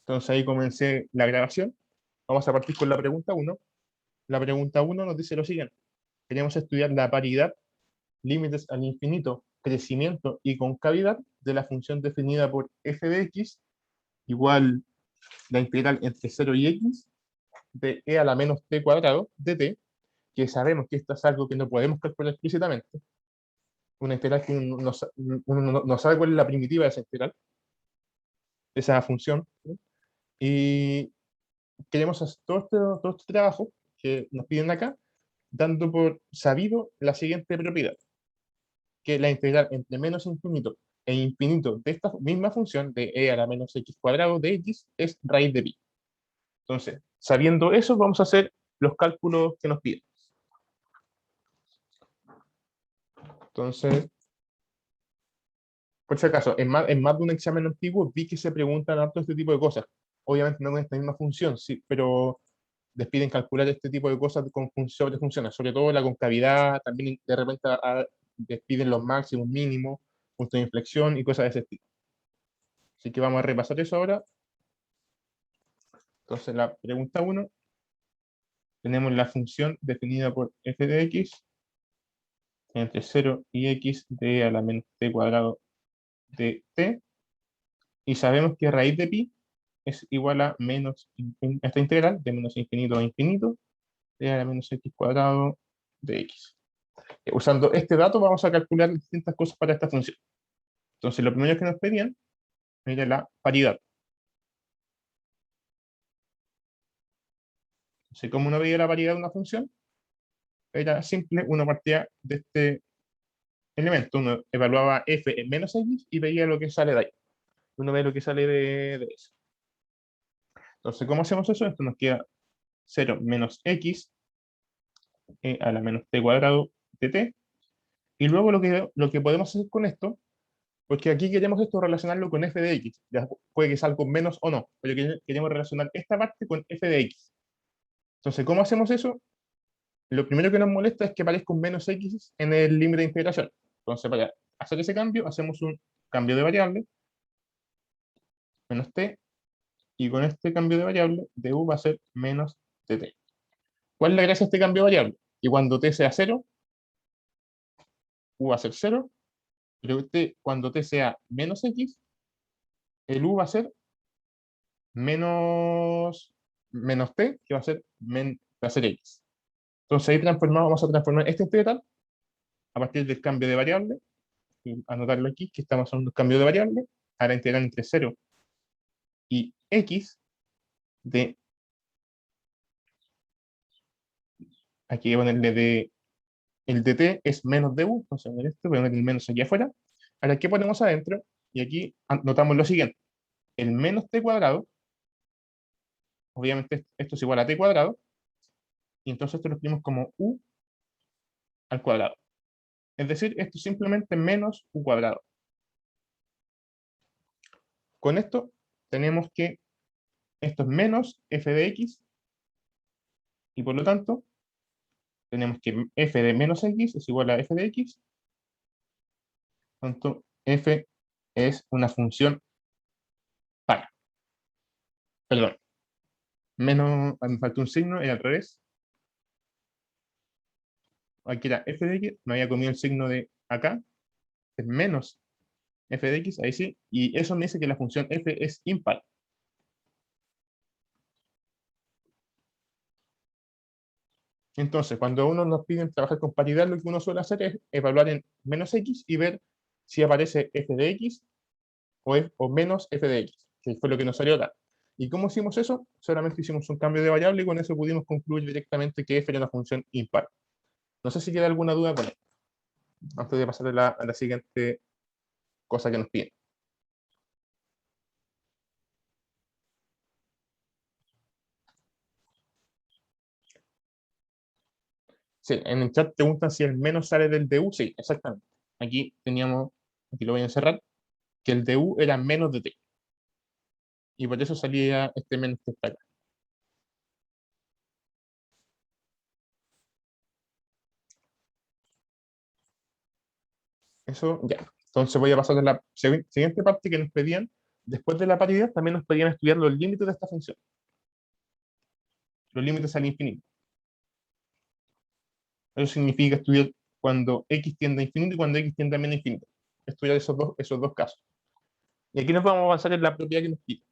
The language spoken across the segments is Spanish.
Entonces ahí comencé la grabación. Vamos a partir con la pregunta 1. La pregunta 1 nos dice lo siguiente. Queremos estudiar la paridad, límites al infinito, crecimiento y concavidad de la función definida por f de x igual la integral entre 0 y x de e a la menos t cuadrado de t, que sabemos que esto es algo que no podemos calcular explícitamente. Una integral que uno no sabe cuál es la primitiva de esa integral, de esa función, ¿no? Y queremos hacer todo este trabajo que nos piden acá, dando por sabido la siguiente propiedad, que la integral entre menos infinito e infinito de esta misma función de e a la menos x cuadrado de x es raíz de pi. Entonces, sabiendo eso, vamos a hacer los cálculos que nos piden. Entonces, por si acaso, en más de un examen antiguo vi que se preguntan harto este tipo de cosas. Obviamente no con esta misma función, sí, pero les piden calcular este tipo de cosas con funciones, sobre todo la concavidad, también de repente les piden los máximos, mínimos, puntos de inflexión y cosas de ese tipo. Así que vamos a repasar eso ahora. Entonces, la pregunta 1, tenemos la función definida por f de x entre 0 y x de a la menos t cuadrado de t, y sabemos que raíz de pi es igual a menos esta integral de menos infinito a infinito de a la menos x cuadrado de x. Usando este dato vamos a calcular distintas cosas para esta función. Entonces, lo primero que nos pedían era la paridad. Entonces, como uno veía la paridad de una función, era simple, uno partía de este elemento, uno evaluaba f en menos x y veía lo que sale de ahí. Uno ve lo que sale de eso. Entonces, ¿cómo hacemos eso? Esto nos queda 0 menos x a la menos t cuadrado de t. Y luego lo que podemos hacer con esto, porque aquí queremos esto relacionarlo con f de x. Ya puede que salga con menos o no, pero queremos relacionar esta parte con f de x. Entonces, ¿cómo hacemos eso? Lo primero que nos molesta es que aparezca un menos x en el límite de integración. Entonces, para hacer ese cambio, hacemos un cambio de variable, menos t, y con este cambio de variable, de u va a ser menos dt. ¿Cuál es la gracia de este cambio de variable? Y cuando t sea 0, u va a ser 0, pero cuando t sea menos x, el u va a ser menos t, que va a ser x. Entonces ahí vamos a transformar este integral a partir del cambio de variable, y anotarlo aquí, que estamos haciendo un cambio de variable, a la integral entre 0 y x de, aquí voy a ponerle de, el dt es menos du, entonces voy a poner el menos aquí afuera. Ahora, ¿qué ponemos adentro? Y aquí anotamos lo siguiente, el menos t cuadrado, obviamente esto es igual a t cuadrado, y entonces esto lo escribimos como u al cuadrado. Es decir, esto es simplemente menos u cuadrado. Con esto tenemos que esto es menos f de x, y por lo tanto tenemos que f de menos x es igual a f de x, tanto f es una función par. Perdón, menos, me faltó un signo, era al revés. Aquí era f de x, me había comido el signo de acá, es menos f de x, ahí sí, y eso me dice que la función f es impar. Entonces, cuando uno nos piden trabajar con paridad, lo que uno suele hacer es evaluar en menos x y ver si aparece f de x o menos f de x, que fue lo que nos salió acá. ¿Y cómo hicimos eso? Solamente hicimos un cambio de variable y con eso pudimos concluir directamente que f era una función impar. No sé si queda alguna duda con esto, antes de pasar a la siguiente cosa que nos piden. Sí, en el chat preguntan si el menos sale del du. Sí, exactamente. Aquí lo voy a encerrar, que el du era menos de t. Y por eso salía este menos que está acá. Eso ya. Entonces voy a pasar a la siguiente parte que nos pedían, Después de la paridad, también nos podrían estudiar los límites de esta función. Los límites al infinito. Eso significa estudiar cuando x tiende a infinito y cuando x tiende a menos infinito. Estudiar esos dos casos. Y aquí nos vamos a avanzar en la propiedad que nos pide.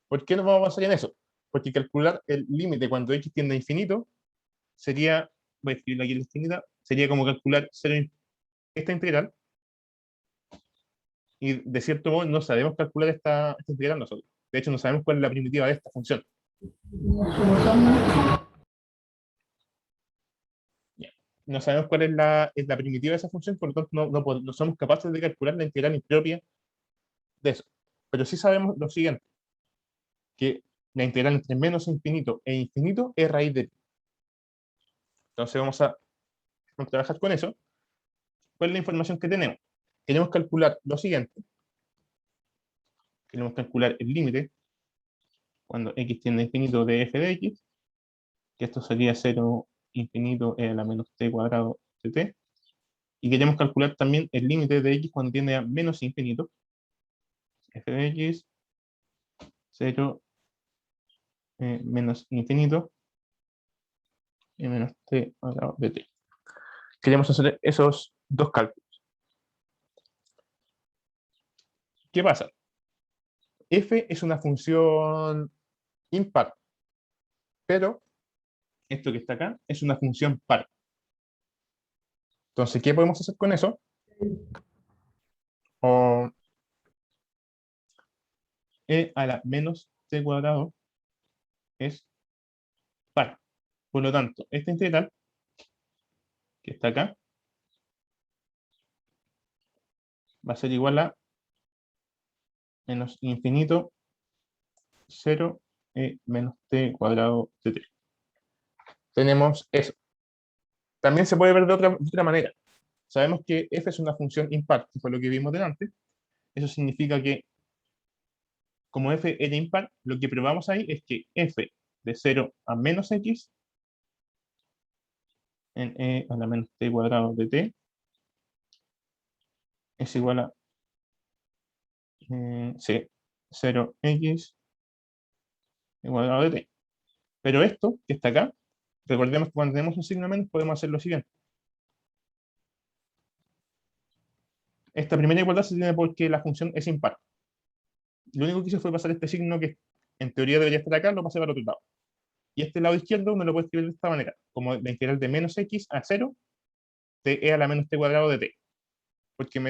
¿Por qué nos vamos a avanzar en eso? Porque calcular el límite cuando x tiende a infinito sería, voy a escribirlo aquí en la esquinita, sería como calcular esta integral. Y de cierto modo no sabemos calcular esta integral nosotros. De hecho, no sabemos cuál es la primitiva de esta función. Ya. No sabemos cuál es la primitiva de esa función, por lo tanto no somos capaces de calcular la integral impropia de eso. Pero sí sabemos lo siguiente, que la integral entre menos infinito e infinito es raíz de pi. Entonces vamos a trabajar con eso. ¿Cuál es la información que tenemos? Queremos calcular lo siguiente. Queremos calcular el límite cuando x tiende a infinito de f de x, que esto sería 0 infinito e a la menos t cuadrado de t. Y queremos calcular también el límite de x cuando tiende a menos infinito. F de x, 0, menos infinito, y menos t cuadrado de t. Queremos hacer esos dos cálculos. ¿Qué pasa? F es una función impar, pero esto que está acá es una función par. Entonces, ¿qué podemos hacer con eso? O e a la menos t cuadrado es par. Por lo tanto, esta integral, que está acá, va a ser igual a menos infinito 0 menos t cuadrado de t. Tenemos eso. También se puede ver de otra manera. Sabemos que f es una función impar, que fue lo que vimos delante. Eso significa que, como f era impar, lo que probamos ahí es que f de 0 a menos x en e a la menos t cuadrado de t es igual a c, 0x cuadrado de t. Pero esto, que está acá, recordemos que cuando tenemos un signo menos podemos hacer lo siguiente. Esta primera igualdad se tiene porque la función es impar. Lo único que hice fue pasar este signo que en teoría debería estar acá, lo pasé para el otro lado. Y este lado izquierdo uno lo puede escribir de esta manera, como la integral de menos x a 0 de e a la menos t cuadrado de t. Porque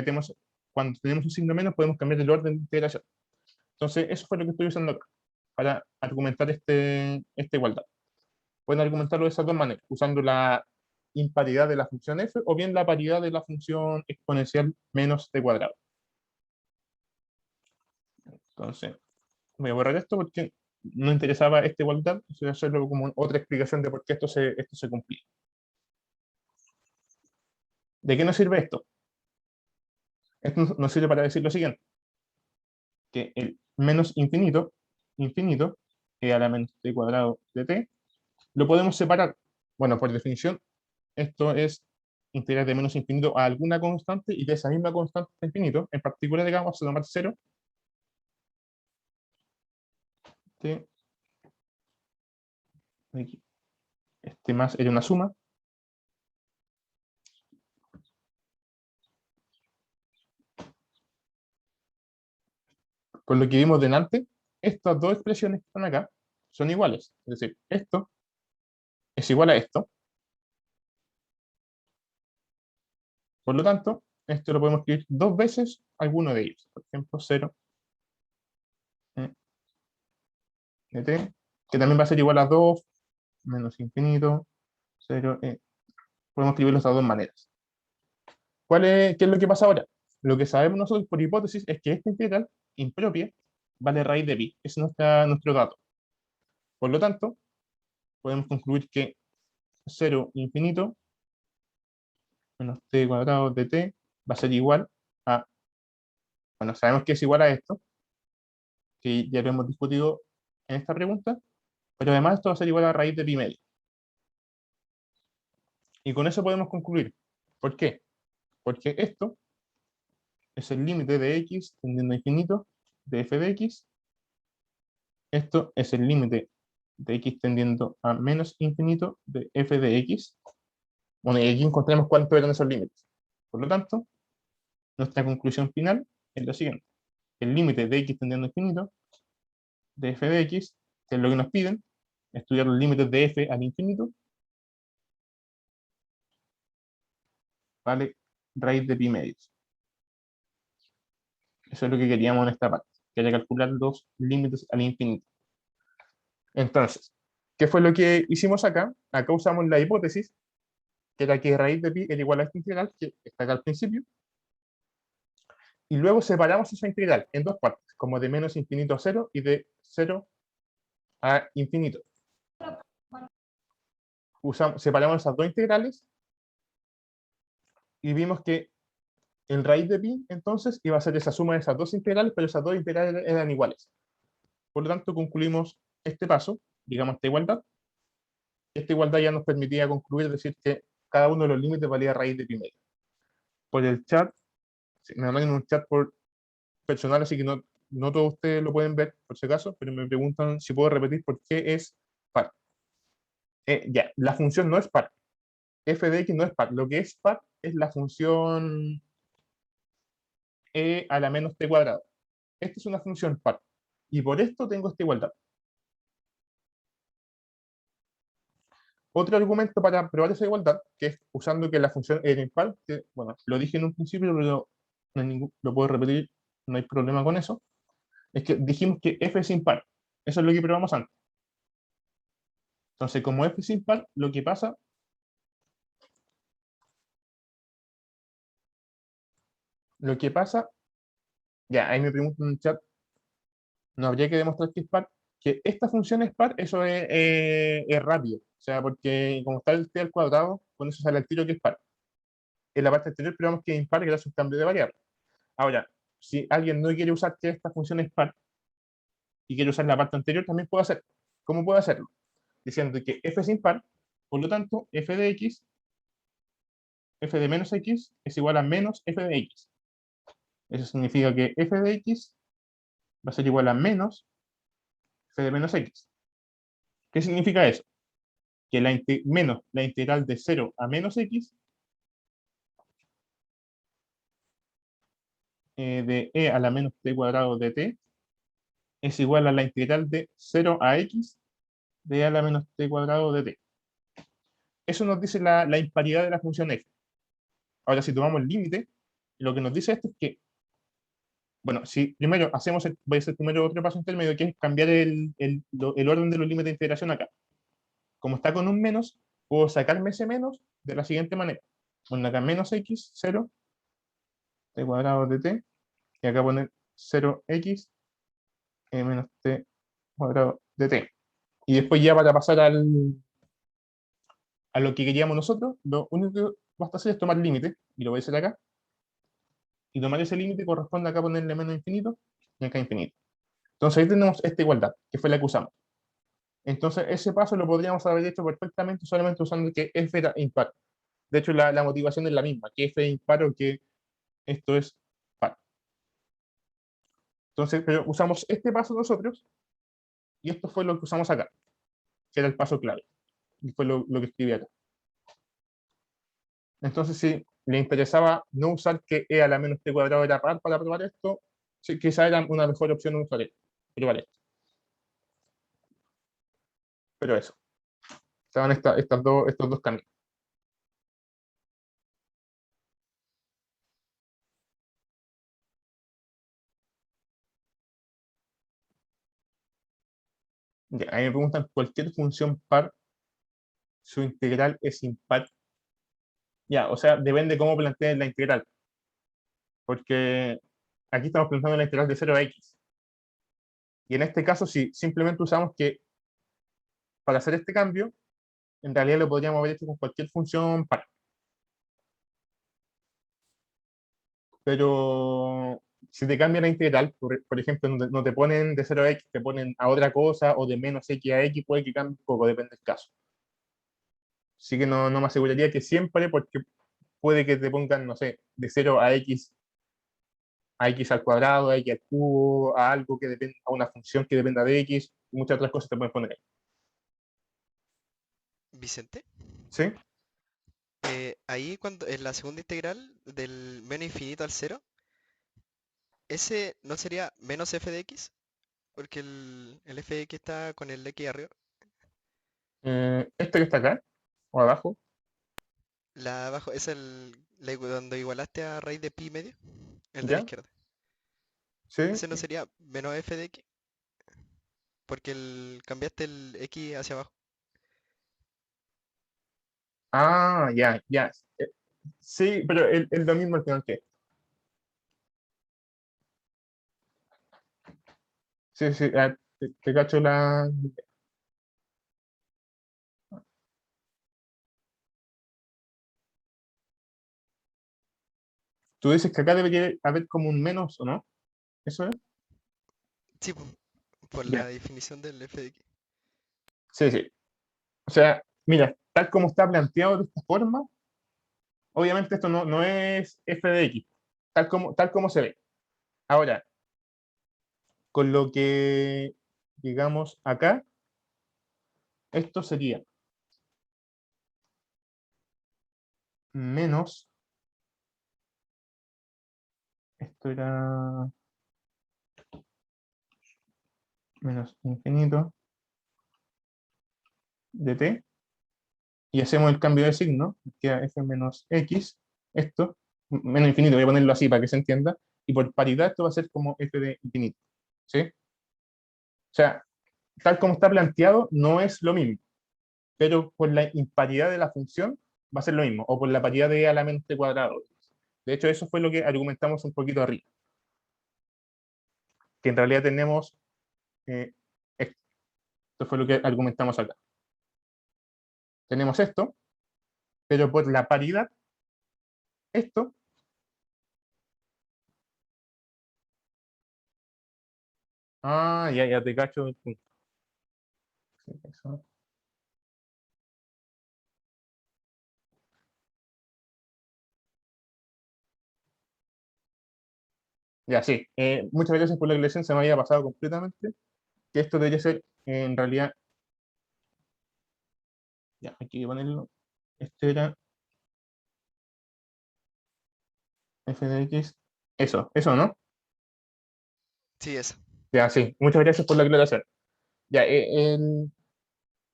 cuando tenemos un signo menos podemos cambiar el orden de integración. Entonces eso fue lo que estoy usando acá, para argumentar esta igualdad. Pueden argumentarlo de esas dos maneras, usando la imparidad de la función f o bien la paridad de la función exponencial menos t cuadrado. Entonces, voy a borrar esto porque no interesaba esta igualdad, voy a hacerlo como otra explicación de por qué esto se cumplía. ¿De qué nos sirve esto? Esto nos sirve para decir lo siguiente, que el menos infinito, infinito, e a la menos t cuadrado de t, lo podemos separar. Bueno, por definición, esto es integrar de menos infinito a alguna constante y de esa misma constante a infinito. En particular, digamos, vamos a tomar 0, t, aquí. Este más era una suma. Por lo que vimos delante, estas dos expresiones que están acá son iguales. Es decir, esto es igual a esto. Por lo tanto, esto lo podemos escribir dos veces alguno de ellos. Por ejemplo, 0 de t, que también va a ser igual a 2 menos infinito, 0, podemos escribirlo de estas dos maneras. ¿Qué es lo que pasa ahora? Lo que sabemos nosotros por hipótesis es que esta integral impropia vale raíz de pi. Ese es nuestro dato. Por lo tanto, podemos concluir que 0 infinito menos t cuadrado de t va a ser igual a, bueno, sabemos que es igual a esto, que ya lo hemos discutido en esta pregunta, pero además esto va a ser igual a raíz de pi medio. Y con eso podemos concluir. ¿Por qué? Porque esto es el límite de x tendiendo a infinito de f de x. Esto es el límite de x tendiendo a menos infinito de f de x. Bueno, y aquí encontramos cuántos eran esos límites. Por lo tanto, nuestra conclusión final es la siguiente. El límite de x tendiendo a infinito de f de x, que es lo que nos piden, estudiar los límites de f al infinito, vale raíz de pi medios. Eso es lo que queríamos en esta parte, que era calcular los límites al infinito. Entonces, ¿qué fue lo que hicimos acá? Acá usamos la hipótesis, que era que raíz de pi era igual a esta integral, que está acá al principio, y luego separamos esa integral en dos partes, como de menos infinito a cero y de cero a infinito. Separamos esas dos integrales y vimos que el raíz de pi, entonces, iba a ser esa suma de esas dos integrales, pero esas dos integrales eran iguales. Por lo tanto, concluimos este paso, digamos esta igualdad. Esta igualdad ya nos permitía concluir, decir que cada uno de los límites valía raíz de pi medio. Por el chat, me mandan un chat por personal, así que no todos ustedes lo pueden ver, por si acaso, pero me preguntan si puedo repetir por qué es par. Ya, la función no es par. F de x no es par. Lo que es par es la función e a la menos t cuadrado. Esta es una función par. Y por esto tengo esta igualdad. Otro argumento para probar esa igualdad, que es usando que la función era impar, que, bueno, lo dije en un principio, pero no hay lo puedo repetir, no hay problema con eso, es que dijimos que f es impar. Eso es lo que probamos antes. Entonces, como f es impar, lo que pasa, ya, ahí me preguntan en el chat, no habría que demostrar que es par, que esta función es par, eso es rápido. O sea, porque como está el t al cuadrado, con eso sale el tiro que es par. En la parte anterior probamos que es impar gracias a un cambio de variable. Ahora, si alguien no quiere usar que esta función es par y quiere usar la parte anterior, también puede hacer. ¿Cómo puede hacerlo? Diciendo que f es impar, por lo tanto, f de x, f de menos x, es igual a menos f de x. Eso significa que f de x va a ser igual a menos f de menos x. ¿Qué significa eso? Que menos la integral de 0 a menos x de e a la menos t cuadrado de t es igual a la integral de 0 a x de e a la menos t cuadrado de t. Eso nos dice la imparidad de la función f. Ahora, si tomamos el límite, lo que nos dice esto es que, bueno, si primero voy a hacer primero otro paso intermedio, que es cambiar el orden de los límites de integración acá. Como está con un menos, puedo sacarme ese menos de la siguiente manera. Bueno, acá menos x, 0, t cuadrado de t, y acá poner 0x menos t cuadrado de t. Y después ya para pasar a lo que queríamos nosotros, lo único que basta hacer es tomar límite, y lo voy a hacer acá, y tomar ese límite corresponde acá ponerle menos infinito, y acá infinito. Entonces ahí tenemos esta igualdad, que fue la que usamos. Entonces ese paso lo podríamos haber hecho perfectamente solamente usando que f era impar. De hecho, la motivación es la misma, que f es impar o que esto es par. Entonces, pero usamos este paso nosotros, y esto fue lo que usamos acá, que era el paso clave. Y fue lo que escribí acá. Entonces, si le interesaba no usar que e a la menos t cuadrado era par para probar esto, sí, quizá era una mejor opción usar esto. Pero vale, pero eso. Estaban estos dos caminos. Ya, ahí me preguntan, ¿cualquier función par, su integral es impar? Ya, o sea, depende cómo planteen la integral. Porque aquí estamos planteando la integral de 0 a x. Y en este caso, si simplemente usamos que para hacer este cambio, en realidad lo podríamos haber hecho con cualquier función par. Pero si te cambia la integral, por ejemplo, no te ponen de 0 a x, te ponen a otra cosa, o de menos x a x, puede que cambie un poco, depende del caso. Así que no me aseguraría que siempre, porque puede que te pongan, no sé, de 0 a x a x al cuadrado, a x al cubo, a algo que dependa, a una función que dependa de x, y muchas otras cosas te pueden poner ahí. Vicente, ¿Sí? ahí cuando en la segunda integral del menos infinito al cero, ese no sería menos f de x, porque el f de x está con el x arriba. Este que está acá, o abajo, La de abajo es cuando igualaste a raíz de pi medio, el de la ¿ya? izquierda. ¿Sí? Ese no sería menos f de x, porque cambiaste el x hacia abajo. Ah, ya, ya. Eh, sí, pero es lo mismo al final que. Sí, sí, te cacho la. Tú dices que acá debería haber como un menos, ¿o no? ¿Eso es? Sí, por la Ya. definición del f de x. Sí, sí. O sea, mira, tal como está planteado de esta forma, obviamente esto no es f de x, tal como se ve. Ahora, con lo que digamos acá, esto sería menos, esto era menos infinito de t, y hacemos el cambio de signo, queda f menos x, esto, menos infinito, voy a ponerlo así para que se entienda, y por paridad esto va a ser como f de infinito, ¿sí? O sea, tal como está planteado, no es lo mismo, pero por la imparidad de la función va a ser lo mismo, o por la paridad de a la mente cuadrado. De hecho, eso fue lo que argumentamos un poquito arriba, que en realidad tenemos, eh, esto fue lo que argumentamos acá. Tenemos esto, pero por la paridad, esto, ya, ya te cacho el punto. Sí, eso. Ya, sí. Muchas gracias por la aclaración, se me había pasado completamente, que esto debería ser, en realidad, ya, aquí hay que ponerlo, este era f de x, eso, ¿no? Sí, eso. Ya, sí, muchas gracias por la aclaración. Ya,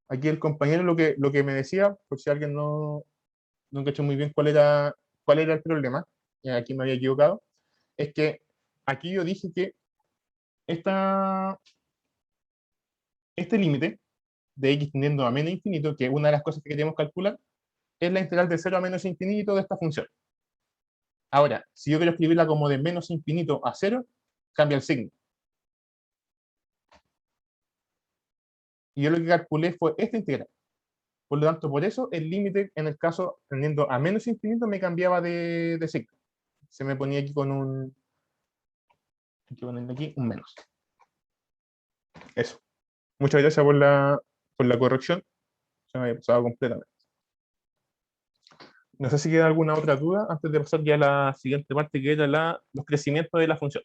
aquí el compañero lo que me decía, por si alguien no cacho muy bien cuál era el problema, aquí me había equivocado, es que aquí yo dije que esta, este límite de x tendiendo a menos infinito, que una de las cosas que queremos calcular, es la integral de 0 a menos infinito de esta función. Ahora, si yo quiero escribirla como de menos infinito a 0, cambia el signo. Y yo lo que calculé fue esta integral. Por lo tanto, por eso el límite, en el caso tendiendo a menos infinito, me cambiaba de signo. Se me ponía aquí con hay que ponerle aquí un menos. Eso. Muchas gracias por la corrección. Se me había pasado completamente. No sé si queda alguna otra duda antes de pasar ya a la siguiente parte, que era los crecimientos de la función.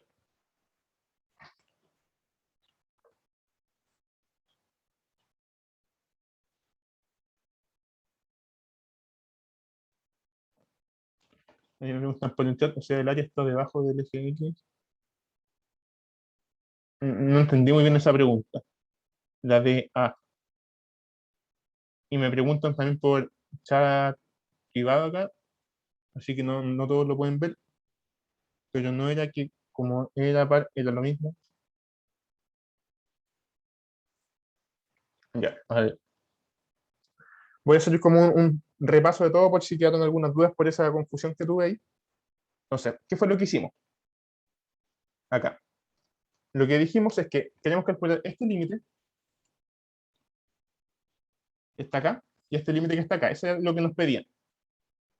Ahí me preguntan por el chat, o sea, el área está debajo del eje X. No entendí muy bien esa pregunta, la de A. Y me preguntan también por chat privado acá, así que no todos lo pueden ver, pero no era que como era par, era lo mismo. Ya, a ver. Voy a hacer como un repaso de todo por si quedaron algunas dudas por esa confusión que tuve ahí. Entonces, ¿qué fue lo que hicimos acá? Lo que dijimos es que queremos calcular este límite que está acá y este límite que está acá. Eso es lo que nos pedían.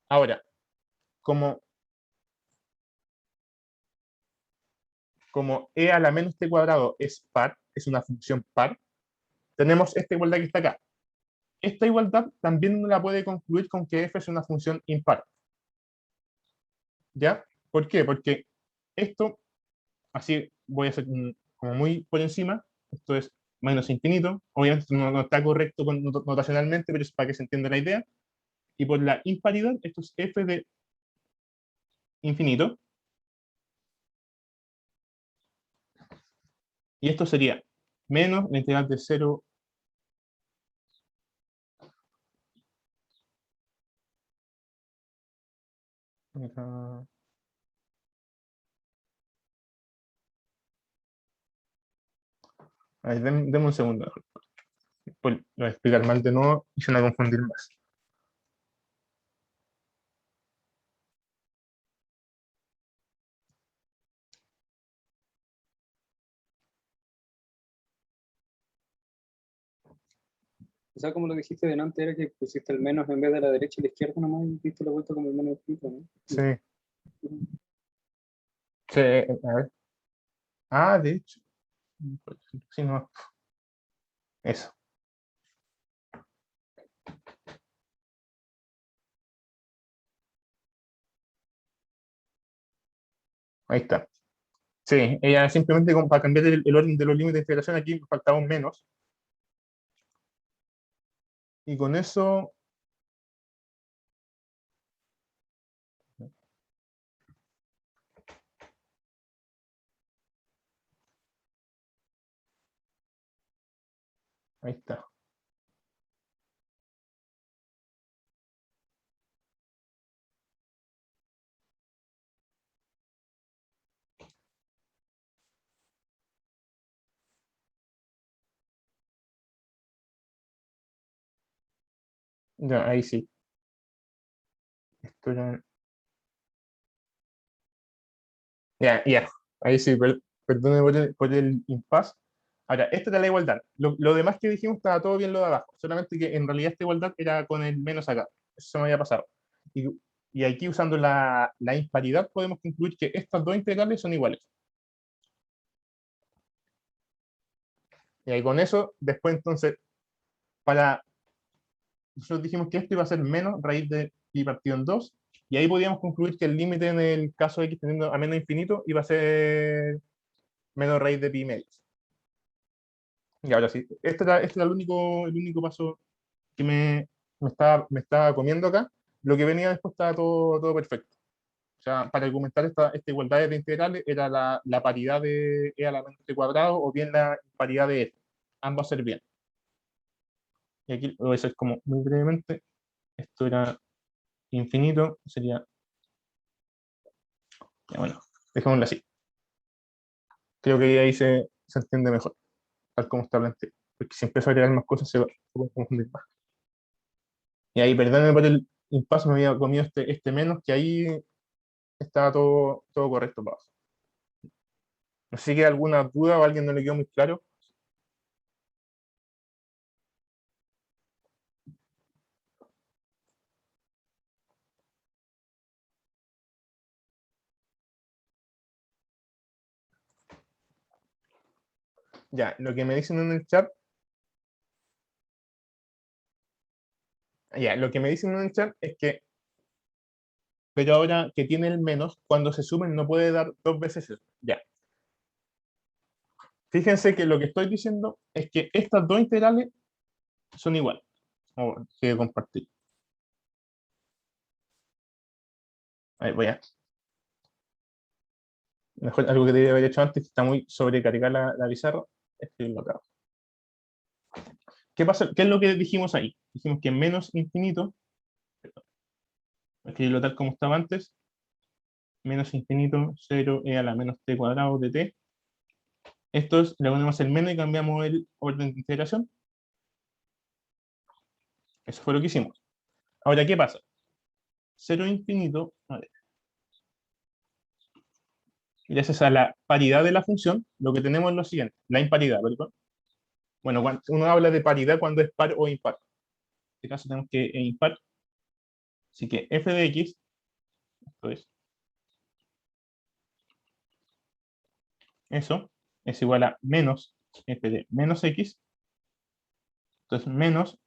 Ahora, como, como e a la menos t cuadrado es par, es una función par, tenemos esta igualdad que está acá. Esta igualdad también uno la puede concluir con que f es una función impar. ¿Ya? ¿Por qué? Porque esto así voy a hacer como muy por encima. Esto es menos infinito. Obviamente no está correcto notacionalmente, pero es para que se entienda la idea. Y por la imparidad, esto es f de infinito. Y esto sería menos la integral de 0. A ver, denme un segundo. Pues lo voy a explicar mal de nuevo y se van a confundir más. O sea, como lo dijiste delante, era que pusiste el menos en vez de la derecha y la izquierda nomás y diste la vuelta como el menos escrito, ¿no? Sí. Sí, a ver. Ah, de hecho. Sí, no. Eso. Ahí está. Sí, ella simplemente como para cambiar el orden de los límites de integración, aquí faltaba un menos. Y con eso. Ahí está. Ya, ahí sí. Esto era. Ya, ya. Ahí sí, perdone por el impasse. Ahora, esta era la igualdad. Lo demás que dijimos estaba todo bien lo de abajo, solamente que en realidad esta igualdad era con el menos acá. Eso se me había pasado. Y, y aquí usando la imparidad podemos concluir que estas dos integrales son iguales. Y ahí con eso, después entonces, para nosotros dijimos que esto iba a ser menos raíz de pi partido en 2, y ahí podíamos concluir que el límite en el caso de x teniendo a menos infinito iba a ser menos raíz de pi medios. Y ahora sí, este era el único paso que me estaba comiendo acá. Lo que venía después estaba todo perfecto. O sea, para argumentar esta igualdad de integrales era la paridad de e a la menos t cuadrado o bien la paridad de f. Ambas servían. Y aquí lo voy a hacer como muy brevemente. Esto era infinito, sería. Ya, bueno, dejémoslo así. Creo que ahí se entiende mejor, tal como está planteado. Porque si empiezo a agregar más cosas se puede confundir más. Y ahí, perdónenme por el impasse, me había comido este menos, que ahí estaba todo correcto para abajo. No sé si queda alguna duda o a alguien no le quedó muy claro. Ya, lo que me dicen en el chat, es que, pero ahora que tiene el menos, cuando se sumen no puede dar dos veces eso. Ya. Fíjense que lo que estoy diciendo es que estas dos integrales son iguales. Que compartir. A ver, mejor algo que debería haber hecho antes, que está muy sobrecargada la pizarra, escribirlo acá. ¿Qué pasa? ¿Qué es lo que dijimos ahí? Dijimos que menos infinito, escribirlo tal como estaba antes, menos infinito, 0 e a la menos t cuadrado de t. Esto es, le ponemos el menos y cambiamos el orden de integración. Eso fue lo que hicimos. Ahora, ¿qué pasa? 0 infinito, a ver, gracias a la paridad de la función, lo que tenemos es lo siguiente, la imparidad, ¿verdad? Bueno, uno habla de paridad cuando es par o impar. En este caso tenemos que es impar. Así que f de x, esto es, eso, es igual a menos f de menos x, entonces menos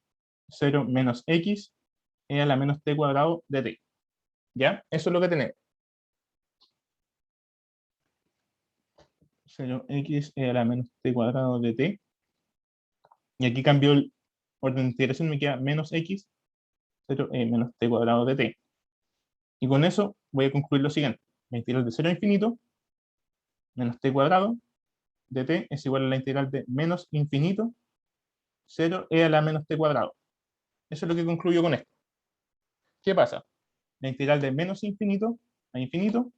0 menos x e a la menos t cuadrado de t. ¿Ya? Eso es lo que tenemos. 0x a la menos t cuadrado de t. Y aquí cambio el orden de integración, me queda menos x, 0e menos t cuadrado de t. Y con eso voy a concluir lo siguiente. La integral de 0 a infinito menos t cuadrado de t es igual a la integral de menos infinito 0e a la menos t cuadrado. Eso es lo que concluyo con esto. ¿Qué pasa? La integral de menos infinito a infinito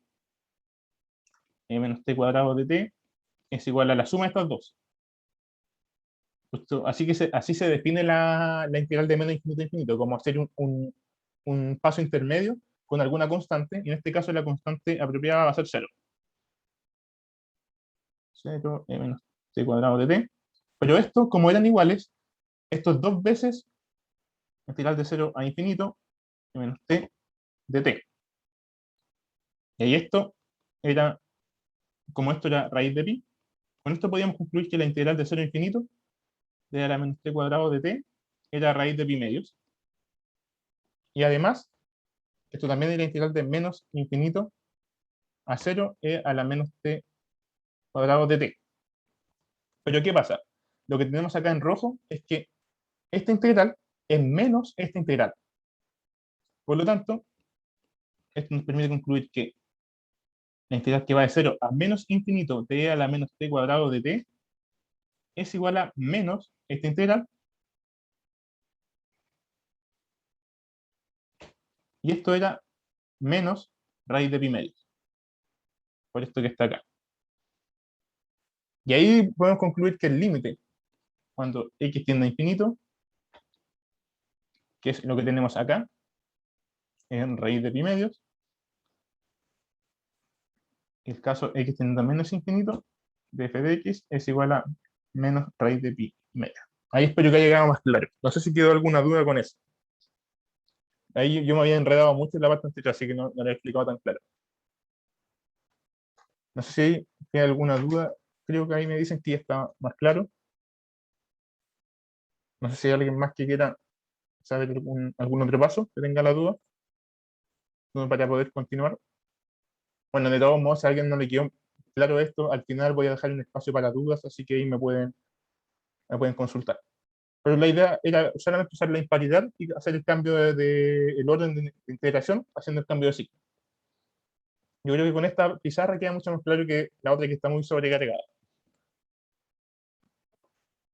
menos t cuadrado de t es igual a la suma de estas dos. Así se define la integral de menos infinito a infinito, como hacer un paso intermedio con alguna constante, y en este caso la constante apropiada va a ser 0. 0 menos t cuadrado de t. Pero esto, como eran iguales, esto es dos veces la integral de 0 a infinito menos t de t. Y ahí esto era, como esto era raíz de pi, con esto podíamos concluir que la integral de 0 a infinito de a la menos t cuadrado de t era raíz de pi medios. Y además, esto también es la integral de menos infinito a 0 a la menos t cuadrado de t. Pero ¿qué pasa? Lo que tenemos acá en rojo es que esta integral es menos esta integral. Por lo tanto, esto nos permite concluir que la integral que va de 0 a menos infinito de a la menos t cuadrado de t es igual a menos esta integral. Y esto era menos raíz de pi medios. Por esto que está acá. Y ahí podemos concluir que el límite, cuando x tiende a infinito, que es lo que tenemos acá, en raíz de pi medios, el caso x tiende a menos infinito, de f de x es igual a menos raíz de pi media. Ahí espero que haya quedado más claro. No sé si quedó alguna duda con eso. Ahí yo me había enredado mucho en la parte anterior, así que no lo he explicado tan claro. No sé si hay alguna duda. Creo que ahí me dicen que ya está más claro. No sé si hay alguien más que quiera saber algún otro paso, que tenga la duda, para poder continuar. Bueno, de todos modos, si a alguien no le quedó claro esto, al final voy a dejar un espacio para dudas, así que ahí me pueden consultar. Pero la idea era solamente usar la imparidad y hacer el cambio el orden de integración, haciendo el cambio de signo. Yo creo que con esta pizarra queda mucho más claro que la otra que está muy sobrecargada.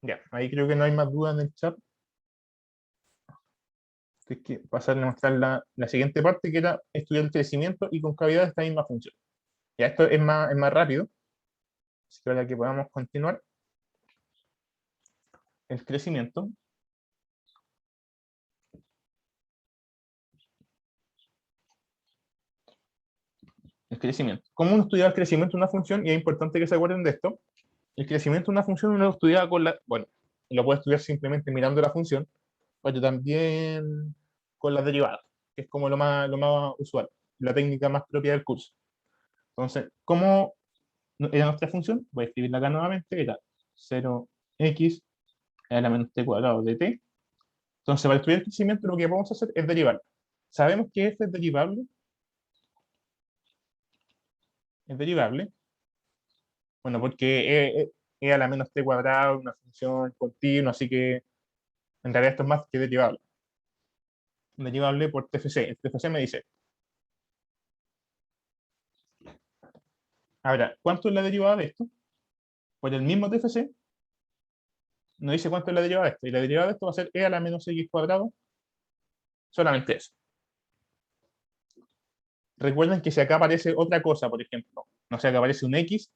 Ya, ahí creo que no hay más dudas en el chat. Hay que pasar a mostrar la siguiente parte, que era estudiar el crecimiento y concavidad de esta misma función. Ya, esto es más rápido. Así que ahora que podamos continuar. El crecimiento. El crecimiento. ¿Cómo uno estudia el crecimiento de una función? Y es importante que se acuerden de esto. El crecimiento de una función uno lo estudia bueno, lo puede estudiar simplemente mirando la función, pero también con las derivadas, que es como lo más usual, la técnica más propia del curso. Entonces, ¿cómo era nuestra función? Voy a escribirla acá nuevamente, era 0x a la menos t cuadrado de t. Entonces, para estudiar el crecimiento lo que vamos a hacer es derivar. ¿Sabemos que este es derivable? Es derivable. Bueno, porque e a la menos t cuadrado es una función continua, así que en realidad esto es más que derivable. Derivable por TFC. El TFC me dice. Ahora, ¿cuánto es la derivada de esto? Por el mismo TFC, nos dice cuánto es la derivada de esto. Y la derivada de esto va a ser e a la menos x cuadrado. Solamente eso. Recuerden que si acá aparece otra cosa, por ejemplo, no sé, acá aparece un x,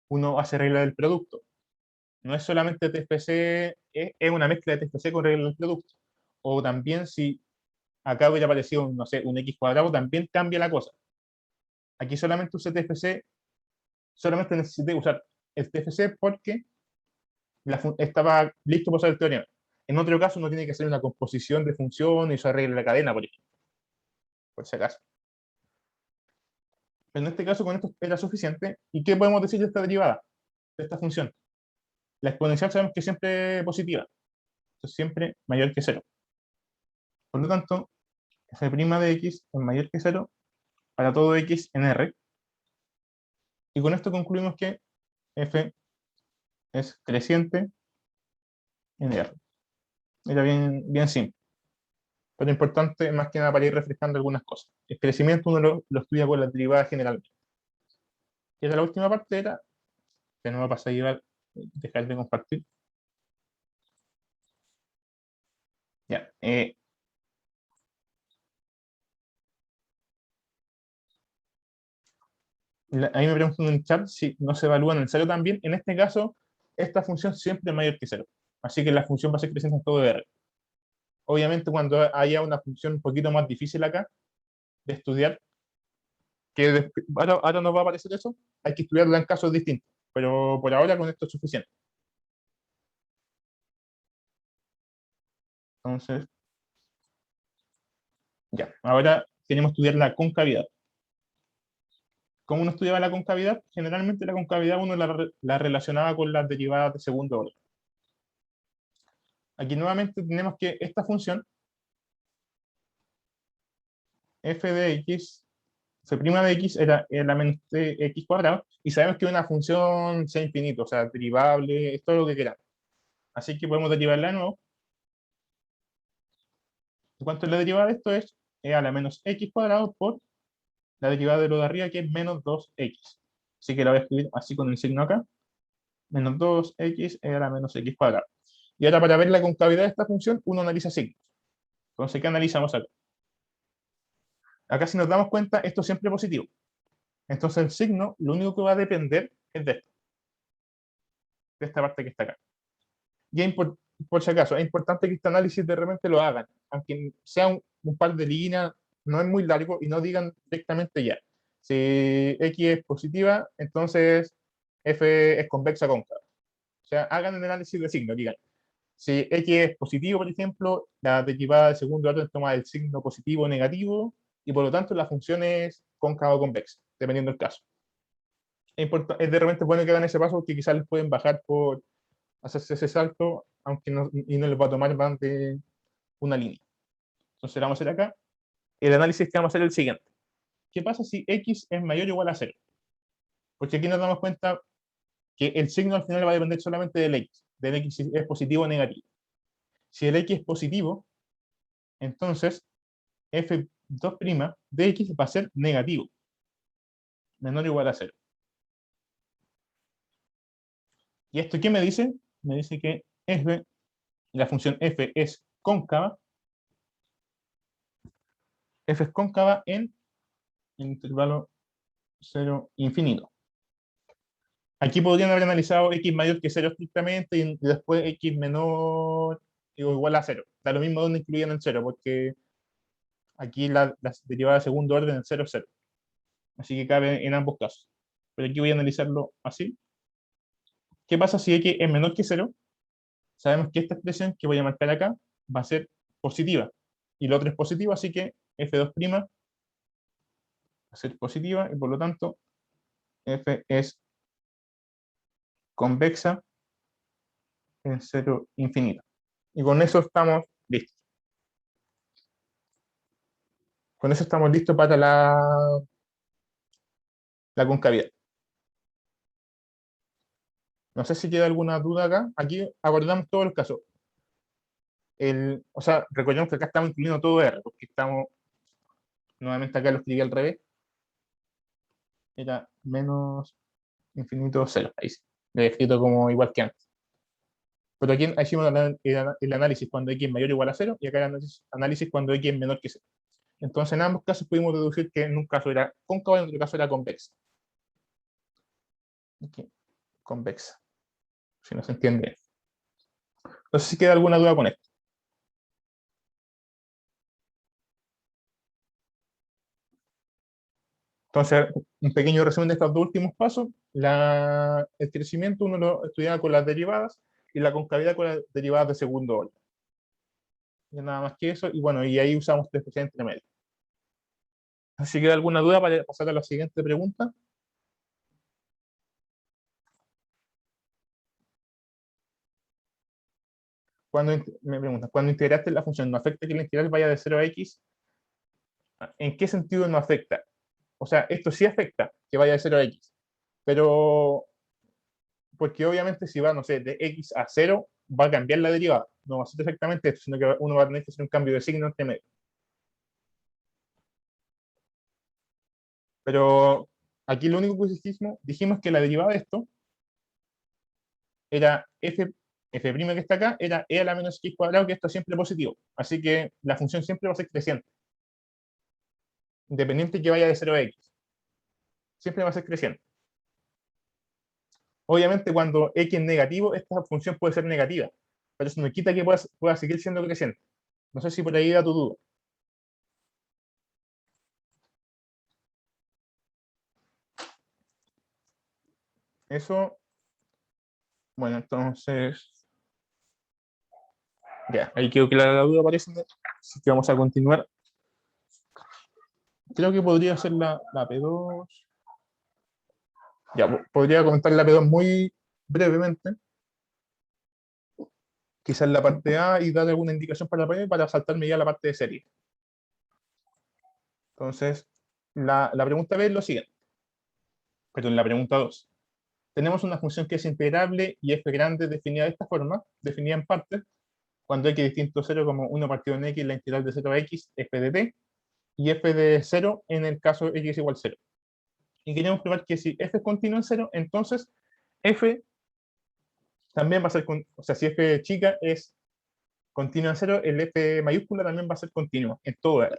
uno hace regla del producto. No es solamente TFC, es una mezcla de TFC con regla del producto. O también si acá hubiera aparecido, no sé, un x cuadrado, también cambia la cosa. Aquí solamente usé TFC, solamente necesité usar el TFC porque estaba listo para usar el teorema. En otro caso, uno tiene que hacer una composición de funciones y usar regla de la cadena, por ejemplo. Por si acaso. En este caso, con esto era suficiente. ¿Y qué podemos decir de esta derivada? De esta función. La exponencial sabemos que siempre es positiva. Es siempre mayor que 0. Por lo tanto, f' de x es mayor que 0 para todo x en R. Y con esto concluimos que f es creciente en R. Era bien simple. Pero importante, más que nada, para ir refrescando algunas cosas. El crecimiento uno lo estudia con la derivada generalmente. Y la última parte era, que no me pasa a llevar, dejar de compartir. Ya, ahí me preguntan en el chat si no se evalúan en cero también. En este caso, esta función siempre es mayor que cero. Así que la función va a ser creciente en todo de R. Obviamente, cuando haya una función un poquito más difícil acá de estudiar, que ahora nos va a aparecer eso, hay que estudiarla en casos distintos. Pero por ahora con esto es suficiente. Entonces, ya. Ahora queremos estudiar la concavidad. ¿Cómo uno estudiaba la concavidad? Generalmente la concavidad uno la relacionaba con las derivadas de segundo orden. Aquí nuevamente tenemos que esta función f de x, f' de x era la menos x cuadrado, y sabemos que una función sea infinito, o sea, derivable, es todo lo que queramos. Así que podemos derivarla de nuevo. ¿Cuánto es la derivada de esto? Es e a la menos x cuadrado por la derivada de lo de arriba, que es menos 2x. Así que la voy a escribir así con el signo acá. Menos 2x e a la menos x cuadrado. Y ahora para ver la concavidad de esta función, uno analiza signos. Entonces, ¿qué analizamos acá? Acá si nos damos cuenta, esto es siempre positivo. Entonces el signo, lo único que va a depender es de esto. De esta parte que está acá. Y por si acaso, es importante que este análisis de repente lo hagan. Aunque sea un par de líneas, no es muy largo y no digan directamente ya. Si X es positiva, entonces F es convexa cóncava. O sea, hagan el análisis de signo, digan. Si X es positivo, por ejemplo, la derivada de segundo orden toma el signo positivo o negativo, y por lo tanto la función es cóncava o convexa, dependiendo del caso. Es de repente bueno que hagan ese paso porque quizás les pueden bajar por hacerse ese salto, aunque y no les va a tomar más de una línea. Entonces vamos a hacer acá. El análisis que vamos a hacer es el siguiente. ¿Qué pasa si X es mayor o igual a 0? Porque aquí nos damos cuenta que el signo al final va a depender solamente del X si es positivo o negativo. Si el X es positivo, entonces f2' de X va a ser negativo, menor o igual a 0. ¿Y esto qué me dice? Me dice que la función f es cóncava. F es cóncava en el intervalo 0 infinito. Aquí podrían haber analizado x mayor que 0 estrictamente y después x menor o igual a 0. Da lo mismo donde incluían el 0, porque aquí la derivada de segundo orden es 0, 0. Así que cabe en ambos casos. Pero aquí voy a analizarlo así. ¿Qué pasa si x es menor que 0? Sabemos que esta expresión que voy a marcar acá va a ser positiva. Y lo otro es positivo, así que f2' va a ser positiva y por lo tanto f es convexa en 0 infinito. Y con eso estamos listos. Con eso estamos listos para la concavidad. No sé si queda alguna duda acá. Aquí abordamos todos los casos. O sea, recordemos que acá estamos incluyendo todo R, porque estamos, nuevamente acá lo escribí al revés. Era menos infinito 0. Ahí sí. Lo he escrito como igual que antes. Pero aquí hicimos el análisis cuando X es mayor o igual a 0, y acá el análisis cuando X es menor que 0. Entonces, en ambos casos pudimos deducir que en un caso era cóncava y en otro caso era convexa. Aquí, convexa. Si no se entiende. No sé si queda alguna duda con esto. Entonces, un pequeño resumen de estos dos últimos pasos. El crecimiento uno lo estudiaba con las derivadas y la concavidad con las derivadas de segundo orden. Y nada más que eso. Y bueno, y ahí usamos tres especial entre medio. Así que alguna duda para pasar a la siguiente pregunta. Me preguntan, cuando integraste la función, ¿no afecta que la integral vaya de 0 a x? ¿En qué sentido no afecta? O sea, esto sí afecta que vaya de 0 a x, pero porque obviamente si va, no sé, de x a 0, va a cambiar la derivada. No va a ser exactamente esto, sino que uno va a tener que hacer un cambio de signo entre medio. Pero aquí lo único que dijimos que la derivada de esto era f' que está acá, era e a la menos x cuadrado, que esto es siempre positivo. Así que la función siempre va a ser creciente. Independiente que vaya de 0 a x. Siempre va a ser creciente. Obviamente cuando x es negativo, esta función puede ser negativa. Pero eso no quita que pueda seguir siendo creciente. No sé si por ahí da tu duda. Eso, bueno, entonces, ya, ahí quedó clara la duda, parece. Así que vamos a continuar. Creo que podría ser la P2. Ya, podría comentar la P2 muy brevemente. Quizás la parte A y dar alguna indicación para la P para saltarme ya a la parte de serie. Entonces, la pregunta B es lo siguiente. Perdón, la pregunta 2. Tenemos una función que es integrable y f grande definida de esta forma, definida en partes, cuando x distinto a 0 como 1 partido en x, la integral de 0 a x, f de t, y f de 0 en el caso x igual 0. Y queremos probar que si f es continuo en 0, entonces f también va a ser, o sea, si f chica es continua en 0, el f mayúscula también va a ser continuo en todo R.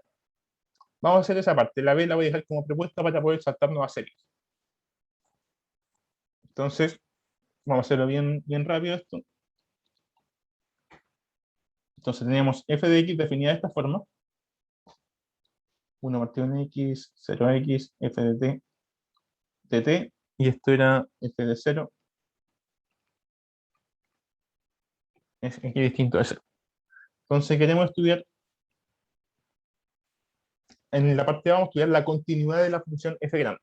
Vamos a hacer esa parte. La B la voy a dejar como propuesta para poder saltarnos a series. Entonces, vamos a hacerlo bien, bien rápido esto. Entonces tenemos f de x definida de esta forma. 1 partido en x, 0x, f de t, dt, y esto era f de 0, es x distinto a 0. Entonces queremos estudiar, en la parte A vamos a estudiar la continuidad de la función f grande.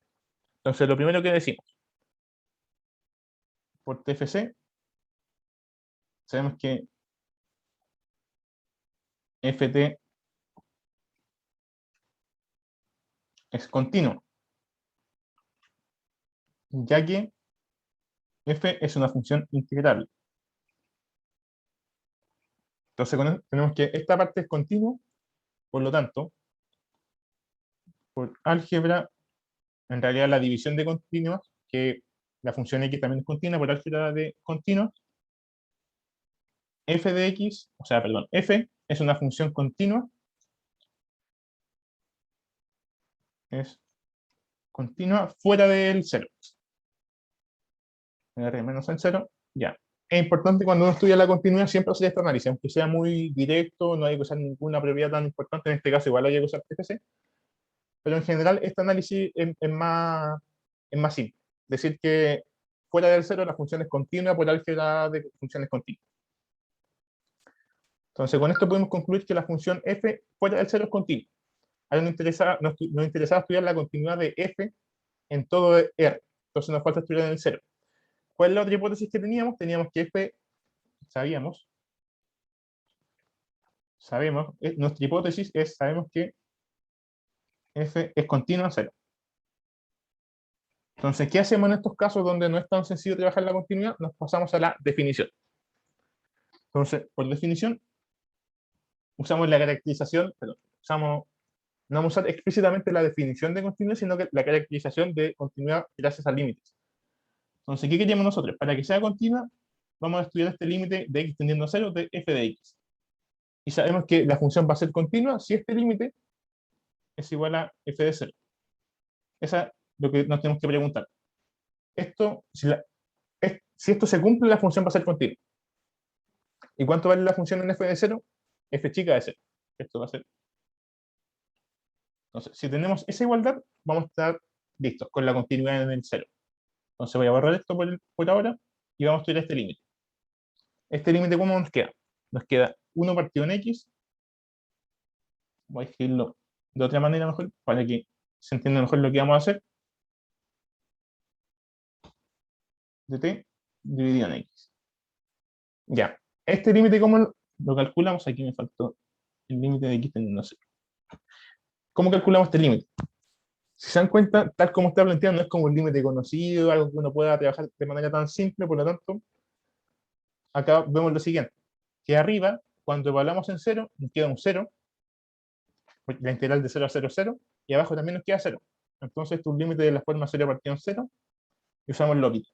Entonces lo primero que decimos, por TFC, sabemos que ft es continuo, ya que f es una función integral. Entonces tenemos que esta parte es continua, por lo tanto, por álgebra, en realidad la división de continuas, que la función x también es continua, por álgebra de continuas, f de x, o sea, perdón, f es una función continua, es continua fuera del 0. R menos el 0, ya. Es importante cuando uno estudia la continuidad siempre hacer este análisis, aunque sea muy directo, no hay que usar ninguna propiedad tan importante, en este caso igual hay que usar TFC, pero en general este análisis es más simple. Decir que fuera del 0 la función es continua por álgebra de funciones continuas. Entonces con esto podemos concluir que la función f fuera del 0 es continua. Ahora nos interesaba estudiar la continuidad de f en todo R. Entonces nos falta estudiar en el 0. ¿Cuál es la otra hipótesis que teníamos? Teníamos que f, nuestra hipótesis es, sabemos que f es continua en 0. Entonces, ¿qué hacemos en estos casos donde no es tan sencillo trabajar la continuidad? Nos pasamos a la definición. Entonces, por definición, usamos la caracterización, no vamos a usar explícitamente la definición de continuidad, sino que la caracterización de continuidad gracias a límites. Entonces, ¿qué queríamos nosotros? Para que sea continua, vamos a estudiar este límite de x tendiendo a 0 de f de x. Y sabemos que la función va a ser continua si este límite es igual a f de 0. Esa es lo que nos tenemos que preguntar. Si esto se cumple, la función va a ser continua. ¿Y cuánto vale la función en f de 0? F chica de 0. Esto va a ser. Entonces, si tenemos esa igualdad, vamos a estar listos con la continuidad en el 0. Entonces voy a borrar esto por ahora y vamos a estudiar este límite. Este límite, ¿cómo nos queda? Nos queda 1 partido en x. Voy a escribirlo de otra manera mejor para que se entienda mejor lo que vamos a hacer. De t dividido en x. Ya. Este límite, ¿cómo lo calculamos? Aquí me faltó el límite de x tendiendo a 0. ¿Cómo calculamos este límite? Si se dan cuenta, tal como está planteado, no es como un límite conocido, algo que uno pueda trabajar de manera tan simple, por lo tanto, acá vemos lo siguiente, que arriba, cuando evaluamos en 0, nos queda un 0, la integral de 0 a 0 es 0, y abajo también nos queda 0. Entonces, este es un límite de la forma 0 partido en 0, y usamos el lógico.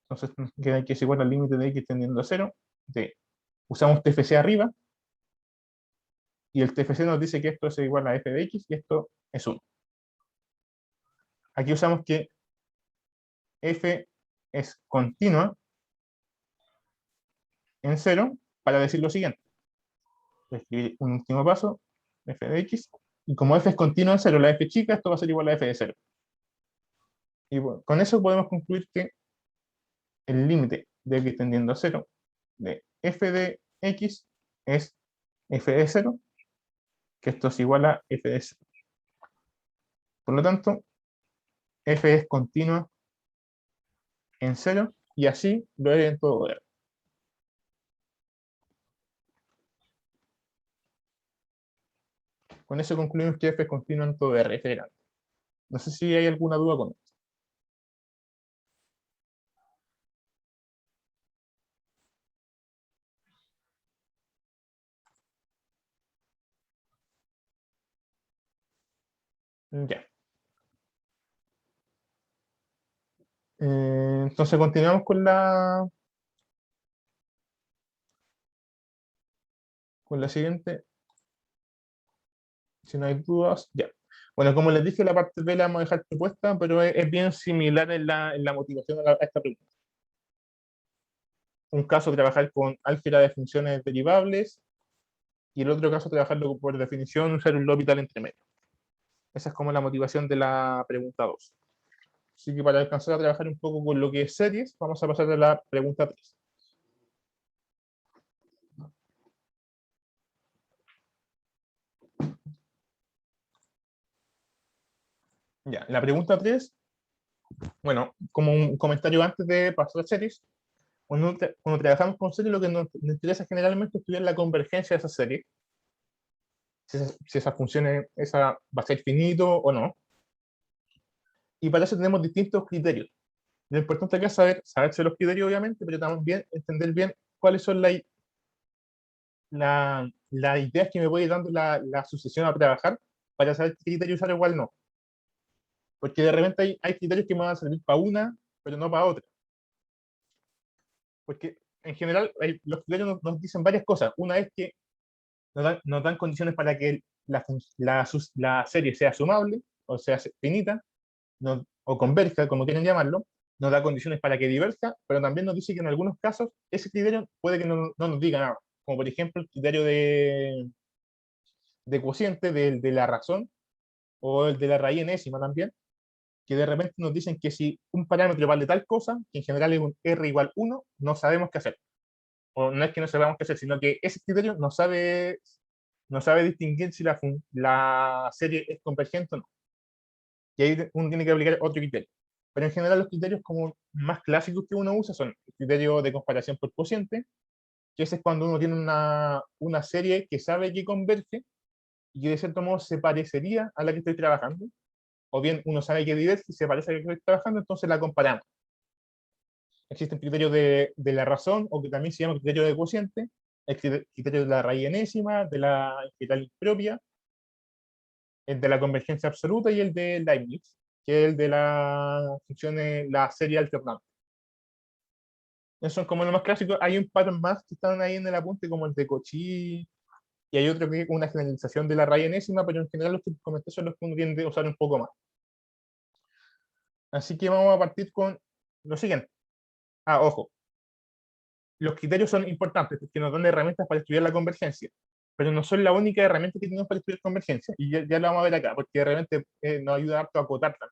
Entonces, queda que es igual al límite de x tendiendo a 0, usamos TFC arriba, y el TFC nos dice que esto es igual a f de x, y esto es 1. Aquí usamos que f es continua en 0 para decir lo siguiente. Voy a escribir un último paso, f de x, y como f es continua en 0, la f chica, esto va a ser igual a f de 0. Y bueno, con eso podemos concluir que el límite de x tendiendo a 0 de f de x es f de 0, que esto es igual a f de 0. Por lo tanto, f es continua en 0, y así lo es en todo R. Con eso concluimos que f es continua en todo R, f grande. No sé si hay alguna duda con esto. Ya. Entonces continuamos con la siguiente. Si no hay dudas, ya. Bueno, como les dije, la parte B la vamos a dejar propuesta, pero es bien similar en la motivación a esta pregunta. Un caso, trabajar con álgebra de funciones derivables, y el otro caso, trabajarlo por definición, usar un L'Hopital entre medio. Esa es como la motivación de la pregunta 2. Así que para alcanzar a trabajar un poco con lo que es series, vamos a pasar a la pregunta 3. Ya, la pregunta 3, bueno, como un comentario antes de pasar a series, cuando trabajamos con series, lo que nos interesa generalmente es estudiar la convergencia de esas series, si esas funciones, esa va a ser finito o no. Y para eso tenemos distintos criterios. Lo importante acá es saberse los criterios, obviamente, pero también entender bien cuáles son las ideas que me voy dando la sucesión a trabajar para saber qué criterio usar o cuál no. Porque de repente hay criterios que me van a servir para una, pero no para otra. Porque en general los criterios nos dicen varias cosas. Una es que nos dan condiciones para que la serie sea sumable, o sea finita, o converja, como quieran llamarlo, nos da condiciones para que diverja, pero también nos dice que en algunos casos ese criterio puede que no nos diga nada. Como por ejemplo el criterio de cociente de la razón, o el de la raíz enésima también, que de repente nos dicen que si un parámetro vale tal cosa, que en general es un R igual 1, no sabemos qué hacer. O no es que no sepamos qué hacer, sino que ese criterio no sabe distinguir si la serie es convergente o no. Y ahí uno tiene que aplicar otro criterio. Pero en general los criterios como más clásicos que uno usa son el criterio de comparación por cociente, que ese es cuando uno tiene una serie que sabe que converge y que de cierto modo se parecería a la que estoy trabajando, o bien uno sabe que diverge y se parece a la que estoy trabajando, entonces la comparamos. Existe el criterio de la razón, o que también se llama criterio de cociente, el criterio de la raíz enésima, de la integral impropia, el de la convergencia absoluta y el de Leibniz, que es el de las funciones, la serie alternante. Esos son como los más clásicos. Hay un par más que están ahí en el apunte, como el de Cauchy, y hay otro que es una generalización de la raíz enésima, pero en general los que comenté son los que uno tiende a usar un poco más. Así que vamos a partir con lo siguiente. Ojo, los criterios son importantes porque nos dan herramientas para estudiar la convergencia, pero no son la única herramienta que tenemos para estudiar convergencia, y ya lo vamos a ver acá, porque realmente nos ayuda harto a acotarla.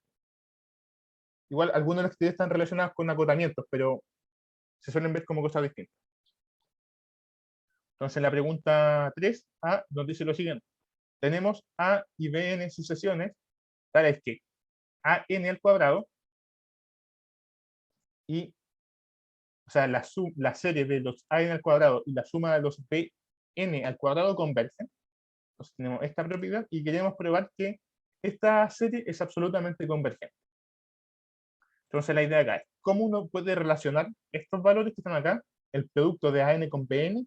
Igual algunos de los criterios están relacionados con acotamientos, pero se suelen ver como cosas distintas. Entonces, la pregunta 3A nos dice lo siguiente. Tenemos A y B en sucesiones, tales que AN al cuadrado y, o sea, la serie de los AN al cuadrado y la suma de los BN al cuadrado convergen. Entonces, tenemos esta propiedad y queremos probar que esta serie es absolutamente convergente. Entonces la idea acá es, ¿cómo uno puede relacionar estos valores que están acá, el producto de AN con BN,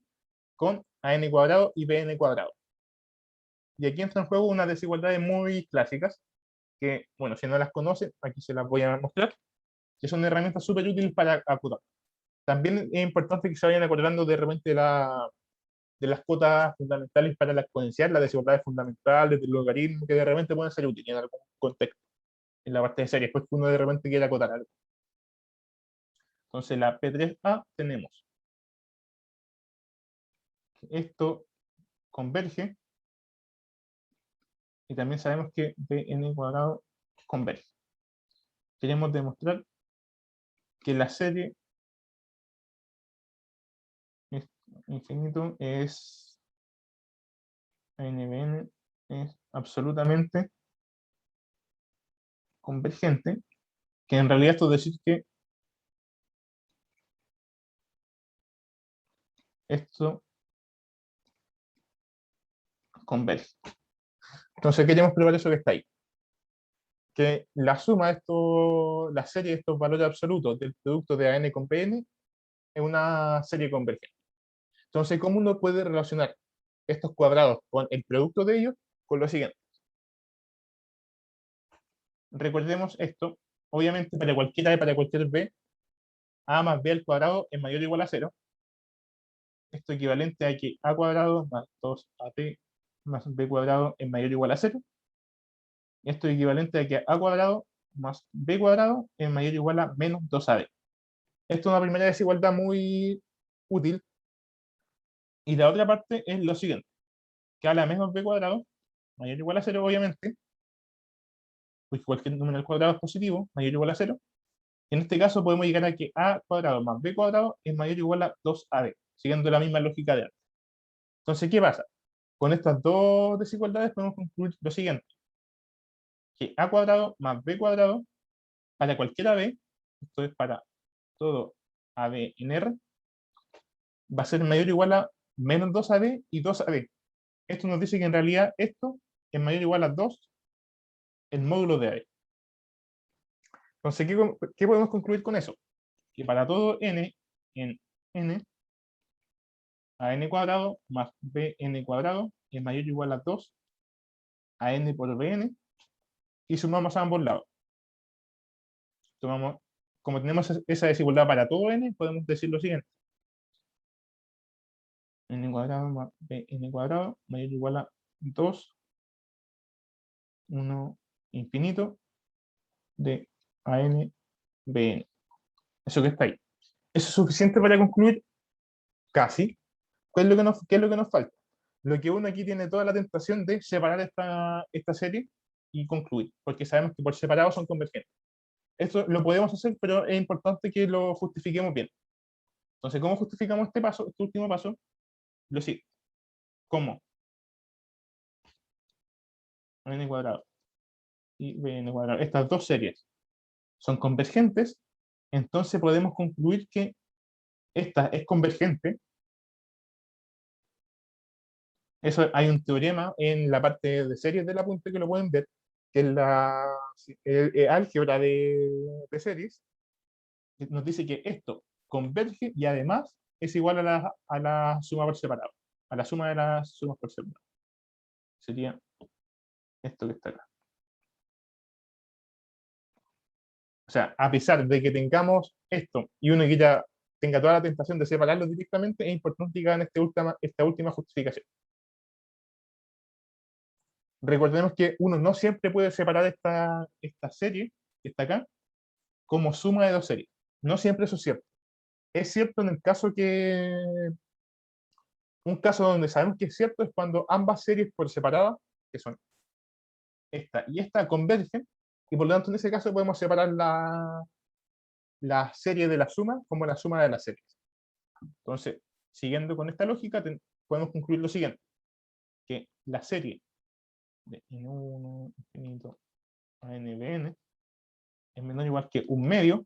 con AN cuadrado y BN cuadrado? Y aquí entra en juego unas desigualdades muy clásicas, que, bueno, si no las conocen, aquí se las voy a mostrar, que son herramientas súper útiles para acotar. También es importante que se vayan acordando de repente de las cuotas fundamentales para la exponencial, las desigualdades fundamentales, del logaritmo, que de repente pueden ser útiles en algún contexto, en la parte de serie, después que uno de repente quiere acotar algo. Entonces, la P3A tenemos esto converge, y también sabemos que Bn cuadrado converge. Queremos demostrar que la serie infinito es NBN es absolutamente convergente, que en realidad esto es decir que esto converge. Entonces queremos probar eso que está ahí. Que la suma de esto, la serie de estos valores absolutos del producto de AN con PN es una serie convergente. Entonces, ¿cómo uno puede relacionar estos cuadrados con el producto de ellos? Con lo siguiente. Recordemos esto, obviamente para cualquier A y para cualquier B, A más B al cuadrado es mayor o igual a 0. Esto equivalente a que A cuadrado más 2AB más B cuadrado es mayor o igual a 0. Esto es equivalente a que A cuadrado más B cuadrado es mayor o igual a menos 2AB. Esto es una primera desigualdad muy útil. Y la otra parte es lo siguiente, que A la menos B cuadrado, mayor o igual a 0, obviamente, pues cualquier número al cuadrado es positivo, mayor o igual a 0. En este caso podemos llegar a que A cuadrado más B cuadrado es mayor o igual a 2AB, siguiendo la misma lógica de antes. Entonces, ¿qué pasa? Con estas dos desigualdades podemos concluir lo siguiente, que A cuadrado más B cuadrado, para cualquier AB, esto es para todo AB en R, va a ser mayor o igual a menos 2AB y 2AB. Esto nos dice que en realidad esto es mayor o igual a 2 el módulo de AB. Entonces, ¿qué podemos concluir con eso? Que para todo n en n, a n cuadrado más bn cuadrado es mayor o igual a 2 a n por bn, y sumamos a ambos lados. Tomamos, como tenemos esa desigualdad para todo n, podemos decir lo siguiente. N cuadrado más bn cuadrado mayor o igual a 2, 1 infinito de a n bn. Eso que está ahí. Eso es suficiente para concluir casi. ¿Qué es lo que nos falta? Lo que uno aquí tiene toda la tentación de separar esta serie y concluir, porque sabemos que por separado son convergentes. Esto lo podemos hacer, pero es importante que lo justifiquemos bien. Entonces, ¿cómo justificamos este paso, este último paso? Lo siguiente. ¿Cómo? N cuadrado y Bn cuadrado. Estas dos series son convergentes, entonces podemos concluir que esta es convergente. Eso, hay un teorema en la parte de series del apunte que lo pueden ver, que es la álgebra de series, que nos dice que esto converge y además es igual a la suma por separado, a la suma de las sumas por separado. Sería esto que está acá. O sea, a pesar de que tengamos esto y uno que ya tenga toda la tentación de separarlos directamente, es importante que hagan esta última justificación. Recordemos que uno no siempre puede separar esta serie, que está acá, como suma de dos series. No siempre eso es cierto. Es cierto en el caso que... Un caso donde sabemos que es cierto es cuando ambas series por separada, que son esta y esta, convergen, y por lo tanto en ese caso podemos separar la serie de la suma como la suma de las series. Entonces, siguiendo con esta lógica, podemos concluir lo siguiente, que la serie de n1 infinito a nbn es menor o igual que un medio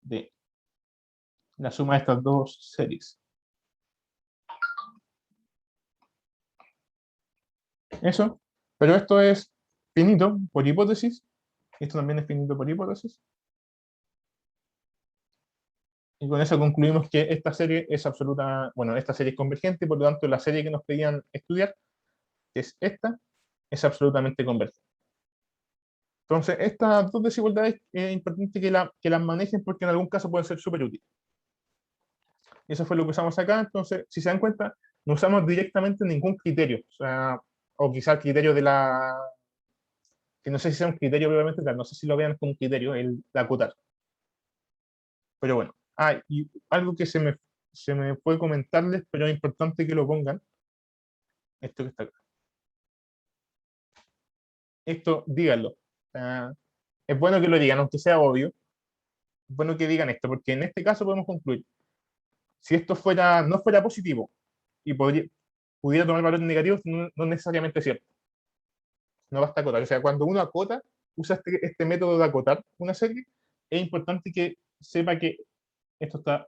de la suma de estas dos series. Eso, pero esto es finito por hipótesis. Esto también es finito por hipótesis. Y con eso concluimos que esta serie es absoluta, bueno, esta serie es convergente, por lo tanto la serie que nos pedían estudiar, que es esta, es absolutamente convergente. Entonces, estas dos desigualdades es importante que las manejen porque en algún caso pueden ser súper útiles. Eso fue lo que usamos acá. Entonces, si se dan cuenta, no usamos directamente ningún criterio. O sea, o quizá el criterio de la... que no sé si sea un criterio probablemente, no sé si lo vean como un criterio, el de acotar. Pero bueno. Ah, y algo que se me puede comentarles, pero es importante que lo pongan. Esto que está acá. Esto, díganlo. O sea, es bueno que lo digan, aunque sea obvio. Es bueno que digan esto, porque en este caso podemos concluir. Si esto no fuera positivo y pudiera tomar valores negativos, no necesariamente es cierto. No basta acotar. O sea, cuando uno acota, usa este método de acotar una serie, es importante que sepa que esto está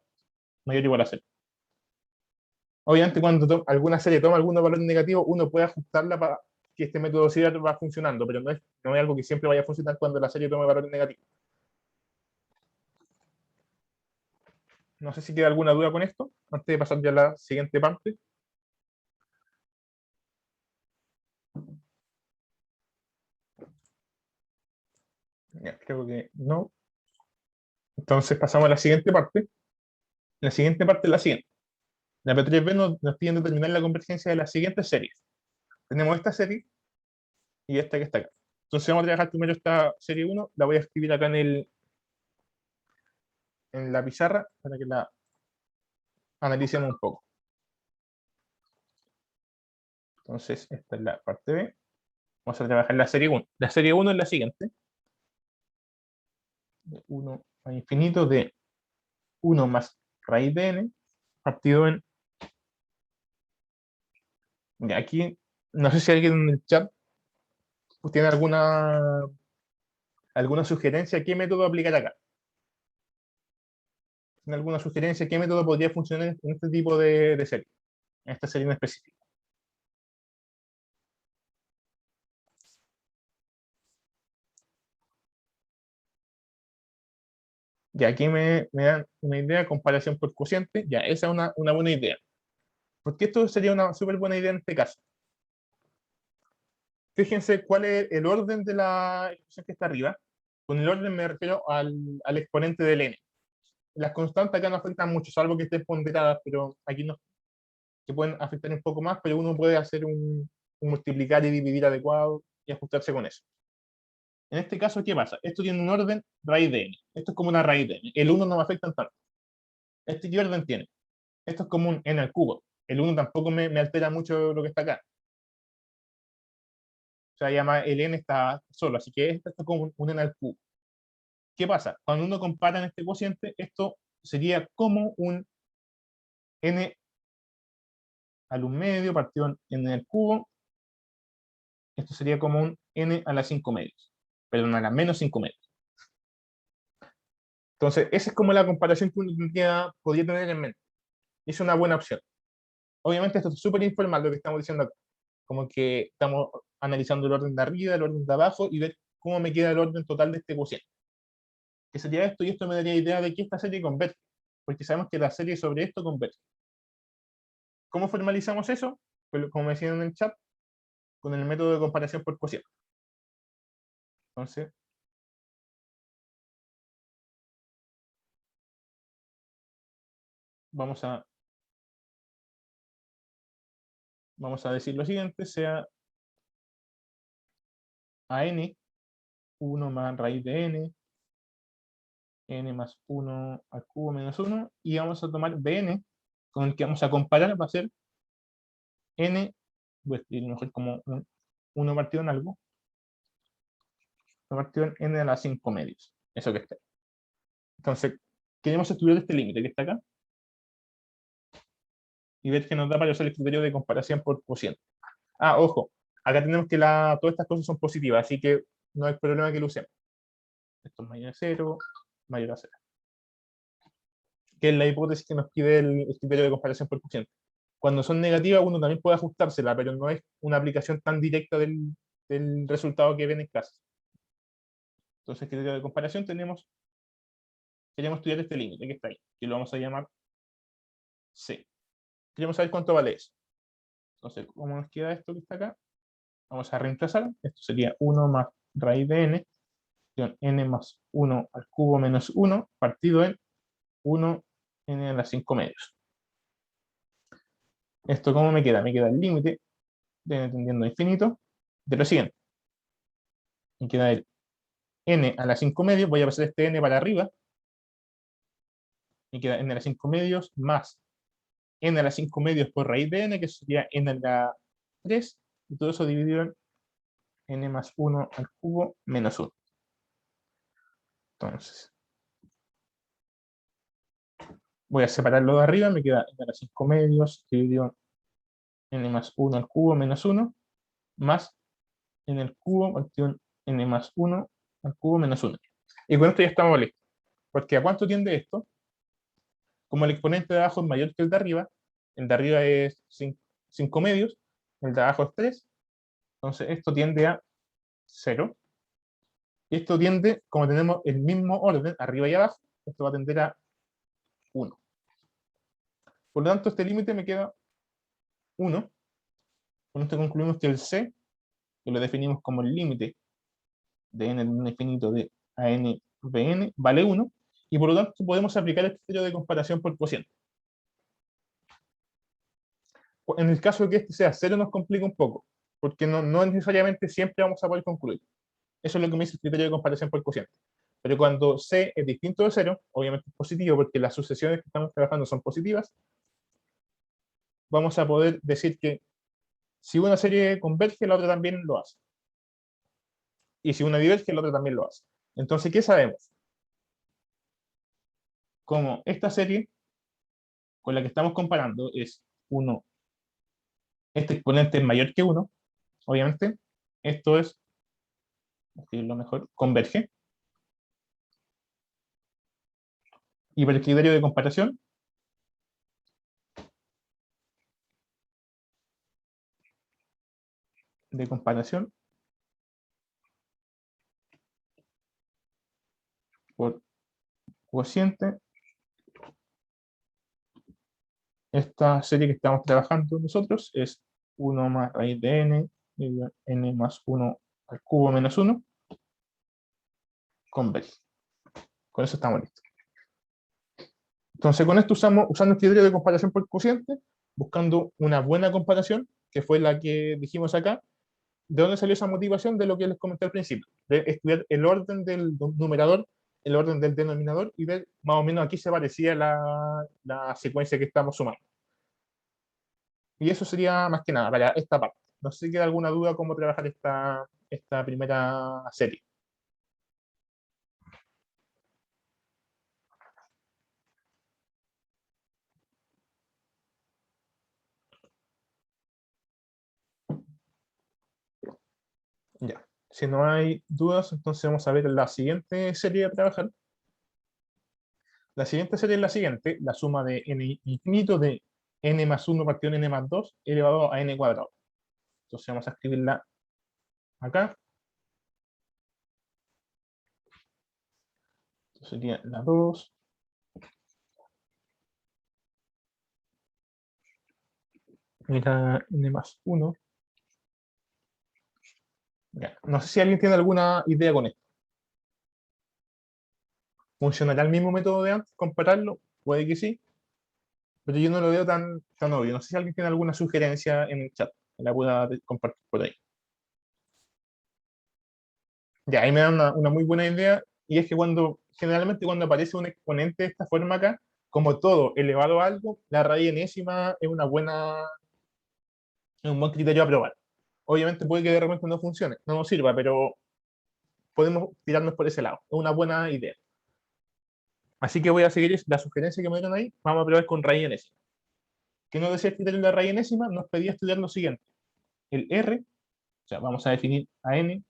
mayor o igual a cero. Obviamente, cuando alguna serie toma algunos valores negativos, uno puede ajustarla para que este método siga va funcionando, pero no es algo que siempre vaya a funcionar cuando la serie tome valores negativos. No sé si queda alguna duda con esto, antes de pasar ya a la siguiente parte. Ya, creo que no. Entonces pasamos a la siguiente parte. La siguiente parte es la siguiente. La P3B nos piden determinar la convergencia de las siguientes series. Tenemos esta serie y esta que está acá. Entonces vamos a trabajar primero esta serie 1, la voy a escribir acá en la pizarra para que la analicemos un poco. Entonces esta es la parte B. Vamos a trabajar la serie 1. La serie 1 es la siguiente. De 1 a infinito de 1 más raíz de n partido en... Ya, aquí, no sé si alguien en el chat pues, tiene alguna sugerencia, ¿qué método aplicar acá? ¿Tiene alguna sugerencia, qué método podría funcionar en este tipo de serie? En esta serie en específico. Ya aquí me dan una idea, comparación por cociente, ya esa es una buena idea. Porque esto sería una súper buena idea en este caso. Fíjense cuál es el orden de la expresión que está arriba. Con el orden me refiero al exponente del n. Las constantes acá no afectan mucho, salvo que estén ponderadas, pero aquí no, que pueden afectar un poco más, pero uno puede hacer un multiplicar y dividir adecuado y ajustarse con eso. En este caso, ¿qué pasa? Esto tiene un orden raíz de n. Esto es como una raíz de n. El 1 no me afecta en tanto. ¿Este qué orden tiene? Esto es como un n al cubo. El 1 tampoco me altera mucho lo que está acá. O sea, llama el n está solo, así que esto es como un n al cubo. ¿Qué pasa? Cuando uno compara en este cociente, esto sería como un n al 1 medio partido en n al cubo. Esto sería como un n a la 5 medios. Perdón, a la menos 5 medios. Entonces, esa es como la comparación que uno podría tener en mente. Es una buena opción. Obviamente esto es súper informal lo que estamos diciendo acá. Como que estamos analizando el orden de arriba, el orden de abajo y ver cómo me queda el orden total de este cociente. Que sería esto y esto me daría idea de que esta serie converge. Porque sabemos que la serie sobre esto converge. ¿Cómo formalizamos eso? Pues, como me decían en el chat, con el método de comparación por cociente. Entonces, vamos a decir lo siguiente, sea a n, 1 más raíz de n más 1 al cubo menos 1, y vamos a tomar bn, con el que vamos a comparar, va a ser n, voy a escribir mejor como 1 partido en algo, 1 partido en n a la 5 medios, eso que está. Entonces, queremos estudiar este límite que está acá, y ver que nos da para usar el criterio de comparación por cociente. Ah, ojo, acá tenemos que todas estas cosas son positivas, así que no hay problema que lo usemos. Esto es mayor a 0, mayor a 0. Que es la hipótesis que nos pide el criterio de comparación por cociente. Cuando son negativas, uno también puede ajustársela, pero no es una aplicación tan directa del resultado que ven en clase. Entonces, criterio de comparación queremos estudiar este límite que está ahí, que lo vamos a llamar C. Queremos saber cuánto vale eso. Entonces, ¿cómo nos queda esto que está acá? Vamos a reemplazar. Esto sería 1 más raíz de n, n más 1 al cubo menos 1, partido en 1 n a la 5 medios. ¿Esto cómo me queda? Me queda el límite de n tendiendo a infinito de lo siguiente. Me queda el n a la 5 medios, voy a pasar este n para arriba. Me queda n a la 5 medios más n a la 5 medios por raíz de n, que sería n a la 3, y todo eso dividido en n más 1 al cubo menos 1. Entonces, voy a separarlo de arriba, me queda n a la 5 medios dividido en n más 1 al cubo menos 1, más n al cubo partido en n más 1 al cubo menos 1. Y con esto ya estamos listos. Porque ¿a cuánto tiende esto? Como el exponente de abajo es mayor que el de arriba es 5 medios, el de abajo es 3, entonces esto tiende a 0. Y esto tiende, como tenemos el mismo orden, arriba y abajo, esto va a tender a 1. Por lo tanto, este límite me queda 1. Con esto concluimos que el C, que lo definimos como el límite de n en infinito de a n bn, vale 1, y por lo tanto podemos aplicar el criterio de comparación por cociente. En el caso de que este sea 0 nos complica un poco, porque no necesariamente siempre vamos a poder concluir. Eso es lo que me dice el criterio de comparación por cociente. Pero cuando C es distinto de 0, obviamente es positivo porque las sucesiones que estamos trabajando son positivas, vamos a poder decir que si una serie converge, la otra también lo hace. Y si una diverge, la otra también lo hace. Entonces, ¿qué sabemos? Como esta serie con la que estamos comparando es 1, este exponente es mayor que 1, obviamente, esto es, lo mejor, converge. Y por el criterio de comparación, por cociente, esta serie que estamos trabajando nosotros es 1 más raíz de n, n más 1 al cubo menos 1, converge. Con eso estamos listos. Entonces, con esto usando el criterio de comparación por cociente, buscando una buena comparación, que fue la que dijimos acá. ¿De dónde salió esa motivación? De lo que les comenté al principio, de estudiar el orden del numerador, el orden del denominador, y ver más o menos aquí se parecía la secuencia que estamos sumando. Y eso sería más que nada para esta parte. No sé si queda alguna duda cómo trabajar esta primera serie. Ya. Si no hay dudas, entonces vamos a ver la siguiente serie a trabajar. La siguiente serie es la siguiente, la suma de n infinito de n más 1 partido en n más 2 elevado a n cuadrado. Entonces vamos a escribirla acá. Entonces sería la 2. Y la n más 1. Ya. No sé si alguien tiene alguna idea con esto. ¿Funcionará el mismo método de antes? ¿Compararlo? Puede que sí. Pero yo no lo veo tan obvio. No sé si alguien tiene alguna sugerencia en el chat. Que la pueda compartir por ahí. Ya, ahí me dan una muy buena idea. Y es que generalmente cuando aparece un exponente de esta forma acá, como todo elevado a algo, la raíz enésima es un buen criterio a probar. Obviamente puede que de repente no funcione, no nos sirva, pero podemos tirarnos por ese lado. Es una buena idea. Así que voy a seguir la sugerencia que me dieron ahí. Vamos a probar con raíz enésima. ¿Qué nos decía el criterio de la raíz enésima? Nos pedía estudiar lo siguiente. El R, o sea, vamos a definir a n,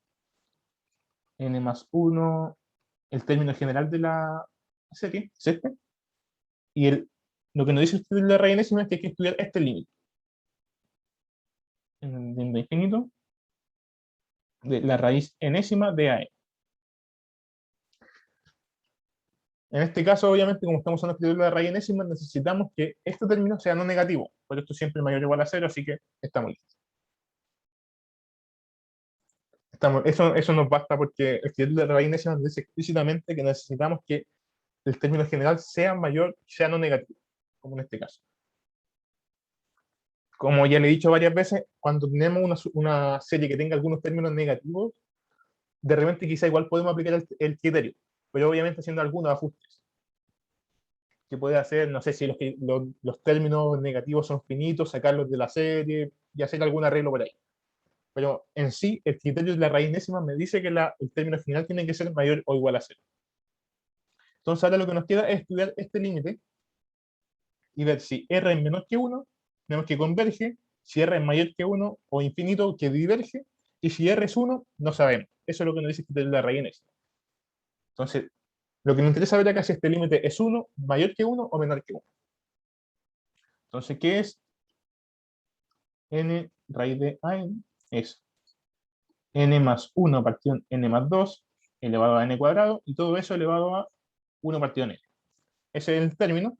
n más 1, el término general de la serie, es este. Y lo que nos dice el criterio de la raíz enésima es que hay que estudiar este límite. En el límite infinito. de la raíz enésima de an. En este caso, obviamente, como estamos usando el criterio de la raíz enésima, necesitamos que este término sea no negativo. Por esto siempre mayor o igual a 0, así que estamos listos. Eso nos basta porque el criterio de la raíz enésima nos dice explícitamente que necesitamos que el término general sea mayor, sea no negativo, como en este caso. Como ya le he dicho varias veces, cuando tenemos una serie que tenga algunos términos negativos, de repente quizá igual podemos aplicar el criterio, pero obviamente haciendo algunos ajustes. Que puede hacer, no sé si los términos negativos son finitos, sacarlos de la serie y hacer algún arreglo por ahí. Pero en sí, el criterio de la raíz enésima me dice que el término final tiene que ser mayor o igual a 0. Entonces ahora lo que nos queda es estudiar este límite y ver si R es menor que 1, tenemos que converge, si R es mayor que 1 o infinito, que diverge, y si R es 1, no sabemos. Eso es lo que nos dice el criterio de la raíz enésima. Entonces, lo que nos interesa ver acá es si este límite es 1, mayor que 1 o menor que 1. Entonces, ¿qué es n raíz de an? Es n más 1 partido en n más 2 elevado a n cuadrado, y todo eso elevado a 1 partido en n. Ese es el término.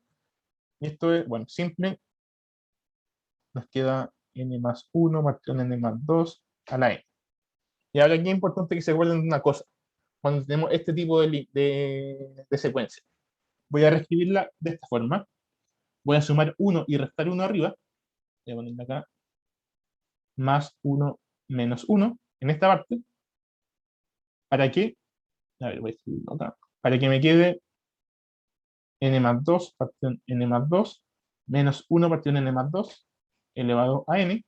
Y esto es, bueno, simple. Nos queda n más 1 partido en n más 2 a la n. Y ahora aquí es importante que se acuerden de una cosa. Cuando tenemos este tipo de secuencia, voy a reescribirla de esta forma. Voy a sumar 1 y restar 1 arriba. Voy a ponerle acá más 1 menos 1 en esta parte. ¿Para qué? A ver, voy a escribirlo acá. Para que me quede n más 2 partido en n más 2 menos 1 partido en n más 2 elevado a n.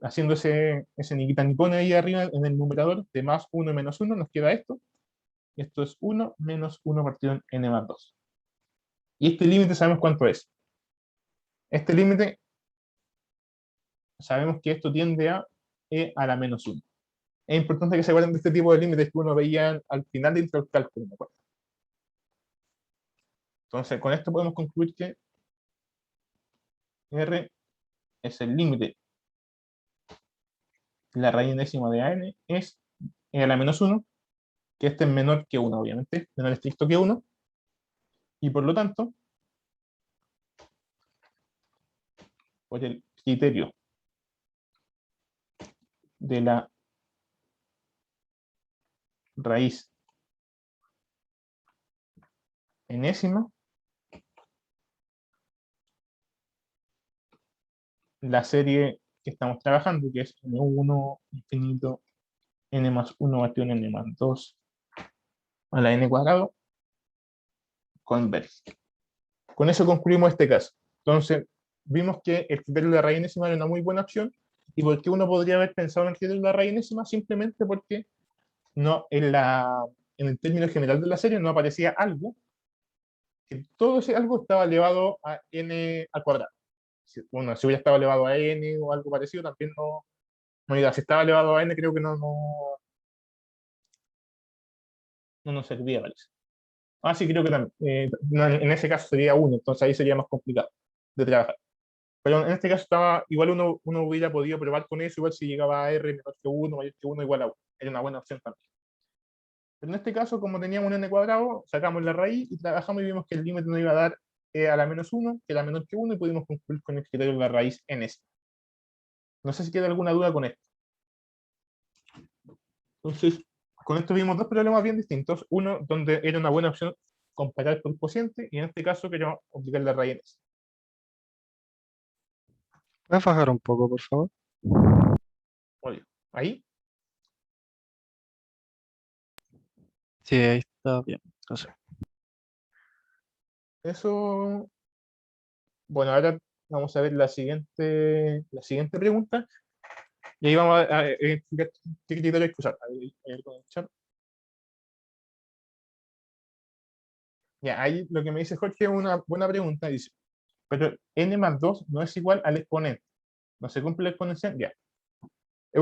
Haciendo ese niquita-nipone ahí arriba en el numerador de más 1 y menos 1, nos queda esto. Esto es 1 menos 1 partido en n más 2. Y este límite sabemos cuánto es. Este límite, sabemos que esto tiende a e a la menos 1. Es importante que se acuerden de este tipo de límites que uno veía al final del cálculo, ¿me acuerdo? Entonces, con esto podemos concluir que R es el límite. La raíz enésima de an es e a la menos 1, que este es menor que 1, obviamente, menor estricto que 1, y por lo tanto, por el criterio de la raíz enésima, la serie que estamos trabajando, que es n1 infinito n más 1 partido en n más 2 a la n cuadrado, converge. Con eso concluimos este caso. Entonces, vimos que el criterio de la raíz enésima era una muy buena opción. ¿Y por qué uno podría haber pensado en el criterio de la raíz enésima? Simplemente porque no, en el término general de la serie no aparecía algo, que todo ese algo estaba elevado a n al cuadrado. Bueno, si hubiera estado elevado a n o algo parecido, también no iba. Si estaba elevado a n, creo que no nos servía, parece. Ah, sí, creo que también. No, en ese caso sería 1, entonces ahí sería más complicado de trabajar. Pero en este caso igual uno hubiera podido probar con eso, igual si llegaba a R menor que 1, mayor que 1, igual a 1. Era una buena opción también. Pero en este caso, como teníamos un n cuadrado, sacamos la raíz y trabajamos y vimos que el límite nos iba a dar a la menos 1, que era menor que 1, y pudimos concluir con el criterio de la raíz en ese. No sé si queda alguna duda con esto. Entonces, con esto vimos dos problemas bien distintos. Uno, donde era una buena opción comparar por cociente, y en este caso queremos aplicar la raíz en ese. ¿Puedes bajar un poco, por favor? Oye, ahí. Sí, ahí está bien. Entonces, Eso. Bueno, ahora vamos a ver la siguiente pregunta. Y ahí vamos a explicar qué criterio hay que usar. Ahí con el chat. Ya, ahí lo que me dice Jorge es una buena pregunta. Dice, pero n más 2 no es igual al exponente. ¿No se cumple la exponencial? Ya. Es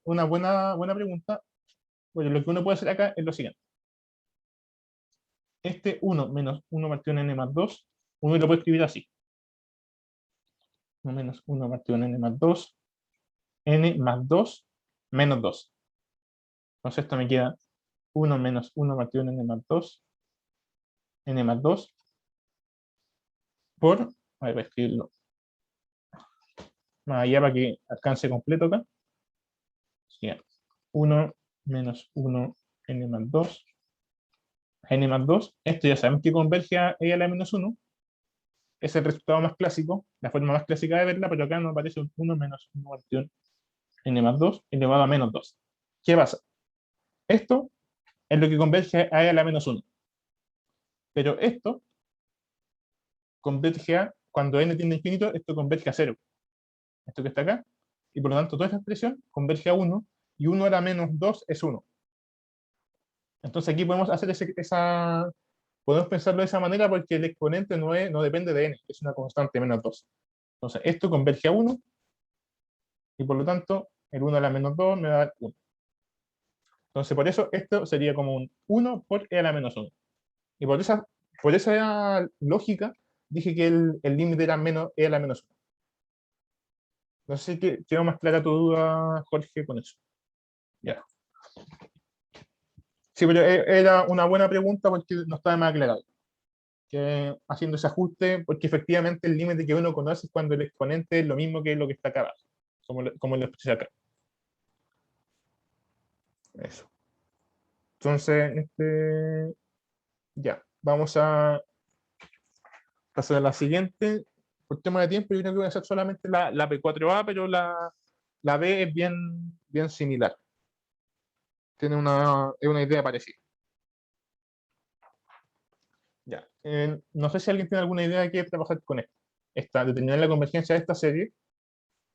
una buena pregunta. Bueno, lo que uno puede hacer acá es lo siguiente. Este 1 menos 1 partido en n más 2, uno lo puede escribir así. 1 menos 1 partido en n más 2, n más 2 menos 2. Entonces esto me queda 1 menos 1 partido en n más 2 por, a ver, voy a escribirlo más allá para que alcance completo acá. Sería 1 menos 1 n más 2, n más 2. Esto ya sabemos que converge a e a la menos 1. Es el resultado más clásico, la forma más clásica de verla, pero acá nos aparece un 1 menos 1 partido n más 2 elevado a menos 2. ¿Qué pasa? Esto es lo que converge a e a la menos 1. Pero esto converge a, cuando n tiende a infinito, esto converge a 0. Esto que está acá. Y por lo tanto, toda esta expresión converge a 1, y 1 a la menos 2 es 1. Entonces aquí podemos hacer podemos pensarlo de esa manera porque el exponente no depende de n, es una constante menos 2. Entonces esto converge a 1, y por lo tanto, el 1 a la menos 2 me va a dar 1. Entonces por eso esto sería como un 1 por e a la menos 1. Y por esa lógica, dije que el límite era menos e a la menos 1. No sé si quedó más clara tu duda, Jorge, con eso. Ya. Sí, pero era una buena pregunta porque no estaba más aclarado. Que haciendo ese ajuste, porque efectivamente el límite que uno conoce es cuando el exponente es lo mismo que lo que está acá abajo, como lo expresé acá. Eso. Entonces, ya, vamos a pasar a la siguiente. Por tema de tiempo, yo creo que voy a hacer solamente la P4A, pero la B es bien similar. Es una idea parecida. Ya. No sé si alguien tiene alguna idea de qué trabajar con esto. Determinar la convergencia de esta serie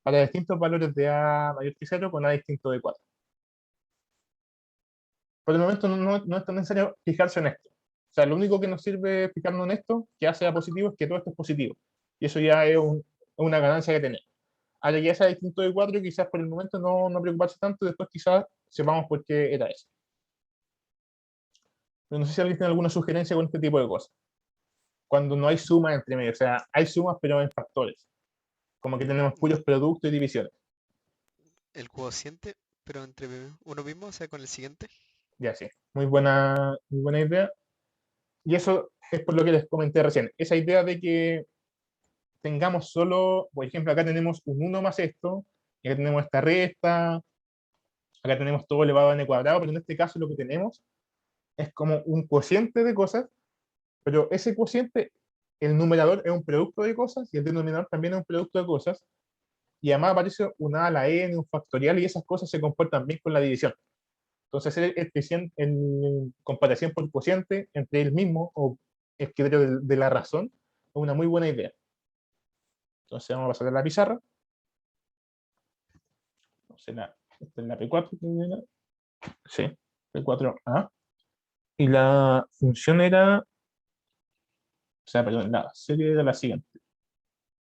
para distintos valores de A mayor que 0 con A distinto de 4. Por el momento no es tan necesario fijarse en esto. O sea, lo único que nos sirve fijarnos en esto, que A sea positivo, es que todo esto es positivo. Y eso ya es una ganancia que tenemos. Ahora que sea distinto de 4, quizás por el momento no preocuparse tanto, después quizás sepamos por qué era eso. Pero no sé si alguien tiene alguna sugerencia con este tipo de cosas. Cuando no hay sumas entre medio, o sea, hay sumas pero en factores. Como que tenemos puros productos y divisiones. El cociente, pero entre uno mismo, o sea, con el siguiente. Ya sí, muy buena idea. Y eso es por lo que les comenté recién. Esa idea de que tengamos solo, por ejemplo, acá tenemos un 1 más esto, y acá tenemos esta resta, acá tenemos todo elevado a n cuadrado, pero en este caso lo que tenemos es como un cociente de cosas, pero ese cociente, el numerador es un producto de cosas y el denominador también es un producto de cosas, y además aparece una a la n, un factorial, y esas cosas se comportan bien con la división. Entonces, hacer en comparación por cociente entre el mismo o el criterio de la razón es una muy buena idea. Entonces, vamos a pasar a la pizarra. Entonces, esta es la P4. Sí, P4A. Y la función era, o sea, perdón, la serie era la siguiente.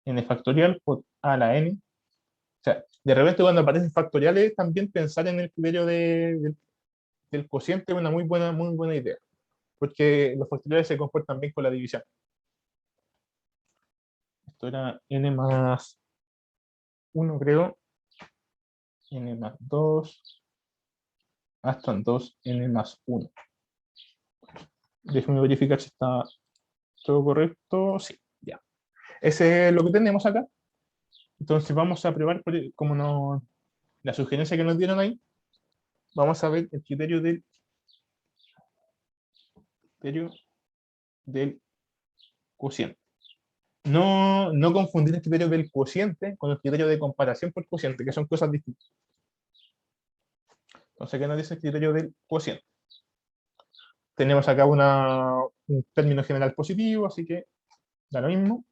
N factorial por A a la N. O sea, de repente cuando aparecen factoriales, también pensar en el criterio del cociente es una muy buena idea. Porque los factoriales se comportan bien con la división. Esto era n más 1, creo. N más 2. Hasta en 2n más 1. Déjenme verificar si está todo correcto. Sí, ya. Ese es lo que tenemos acá. Entonces vamos a probar, como la sugerencia que nos dieron ahí, vamos a ver el criterio del cociente. No confundir el criterio del cociente con el criterio de comparación por cociente, que son cosas distintas. Entonces, ¿qué nos dice el criterio del cociente? Tenemos acá un término general positivo, así que da lo mismo.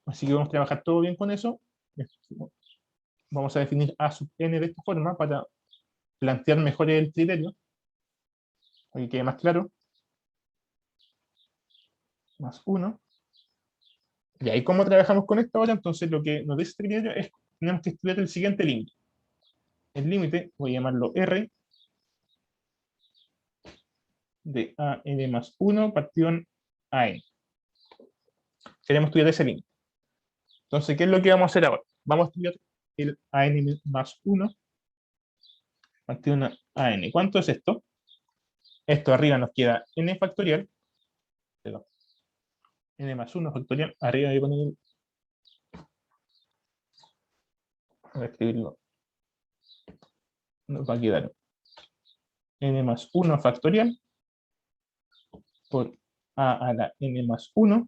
Así que vamos a trabajar todo bien con eso. Vamos a definir A sub n de esta forma para plantear mejor el criterio, para que quede más claro. Más 1. Y ahí, ¿cómo trabajamos con esto ahora? Entonces, lo que nos dice este criterio es que tenemos que estudiar el siguiente límite. El límite, voy a llamarlo R, de a n más 1 partido en a n. Queremos estudiar ese límite. Entonces, ¿qué es lo que vamos a hacer ahora? Vamos a estudiar el AN más 1 partido en AN. ¿Cuánto es esto? Esto arriba nos queda N factorial, perdón, N más 1 factorial, arriba voy a poner, voy a escribirlo, nos va a quedar N más 1 factorial por A a la N más 1,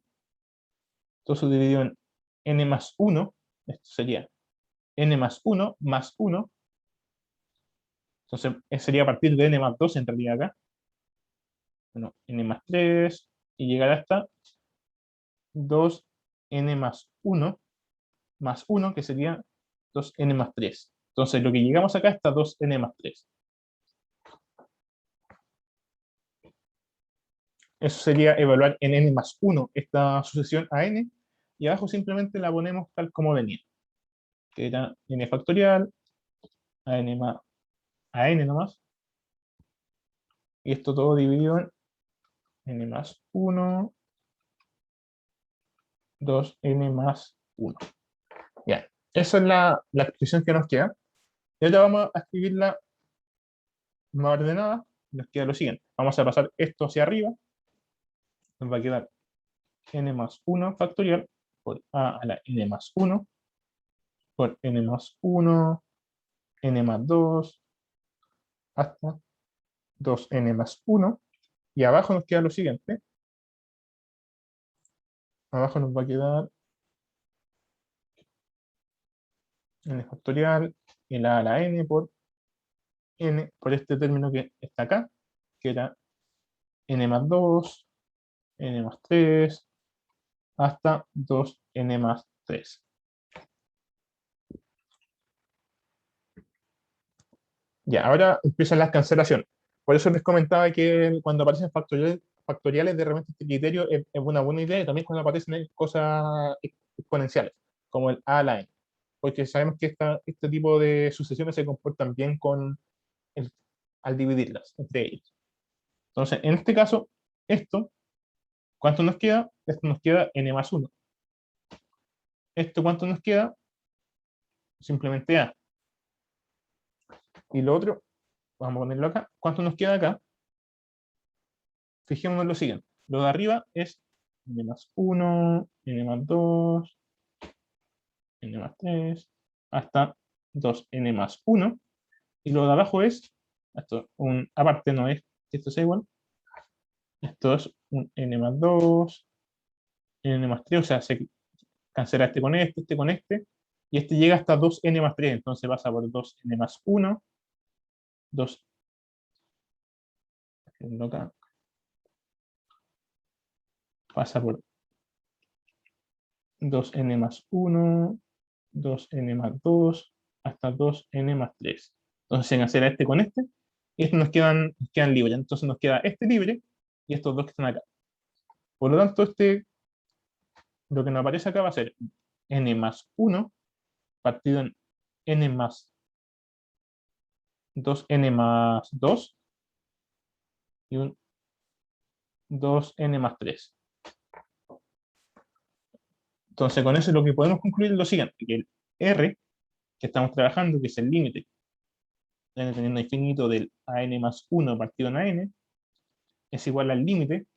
entonces dividido en N más 1, esto sería N más 1 más 1, entonces sería a partir de N más 2 en realidad acá, bueno, N más 3, y llegar hasta 2N más 1, que sería 2N más 3. Entonces lo que llegamos acá está 2N más 3. Eso sería evaluar en N más 1 esta sucesión a N, y abajo simplemente la ponemos tal como venía, que era N factorial, a N más, a N nomás, y esto todo dividido en N más 1, 2N más 1. Ya, esa es la expresión que nos queda. Y ahora vamos a escribirla más ordenada. Nos queda lo siguiente. Vamos a pasar esto hacia arriba. Nos va a quedar N más 1 factorial por A a la N más 1 por N más 1, N más 2, hasta 2N más 1. Y abajo nos queda lo siguiente. Abajo nos va a quedar N factorial, el A a la N por este término que está acá, que era N más 2, N más 3, hasta 2N más 3. Ya, ahora empiezan las cancelaciones. Por eso les comentaba que cuando aparecen factoriales de repente este criterio es una buena idea, y también cuando aparecen cosas exponenciales, como el A a la N. Porque sabemos que este tipo de sucesiones se comportan bien al dividirlas entre ellos. Entonces, en este caso, esto, ¿cuánto nos queda? Esto nos queda N más 1. ¿Esto cuánto nos queda? Simplemente A. Y lo otro, vamos a ponerlo acá. ¿Cuánto nos queda acá? Fijémonos en lo siguiente. Lo de arriba es N más 1, N más 2, N más 3, hasta 2N más 1. Y lo de abajo es, aparte no es que esto sea igual, esto es un N más 2, N más 3, o sea, se cancela este con este, y este llega hasta 2N más 3, entonces pasa por 2N más 1, 2, acá, pasa por 2N más 1, 2N más 2, hasta 2N más 3. Entonces se cancela este con este, y estos nos quedan libres. Entonces nos queda este libre, y estos dos que están acá. Por lo tanto, lo que nos aparece acá va a ser N más 1, partido en N más 2N más 2, y un 2N más 3. Entonces con eso lo que podemos concluir es lo siguiente, que el R que estamos trabajando, que es el límite n teniendo infinito del AN más 1 partido en AN, es igual al límite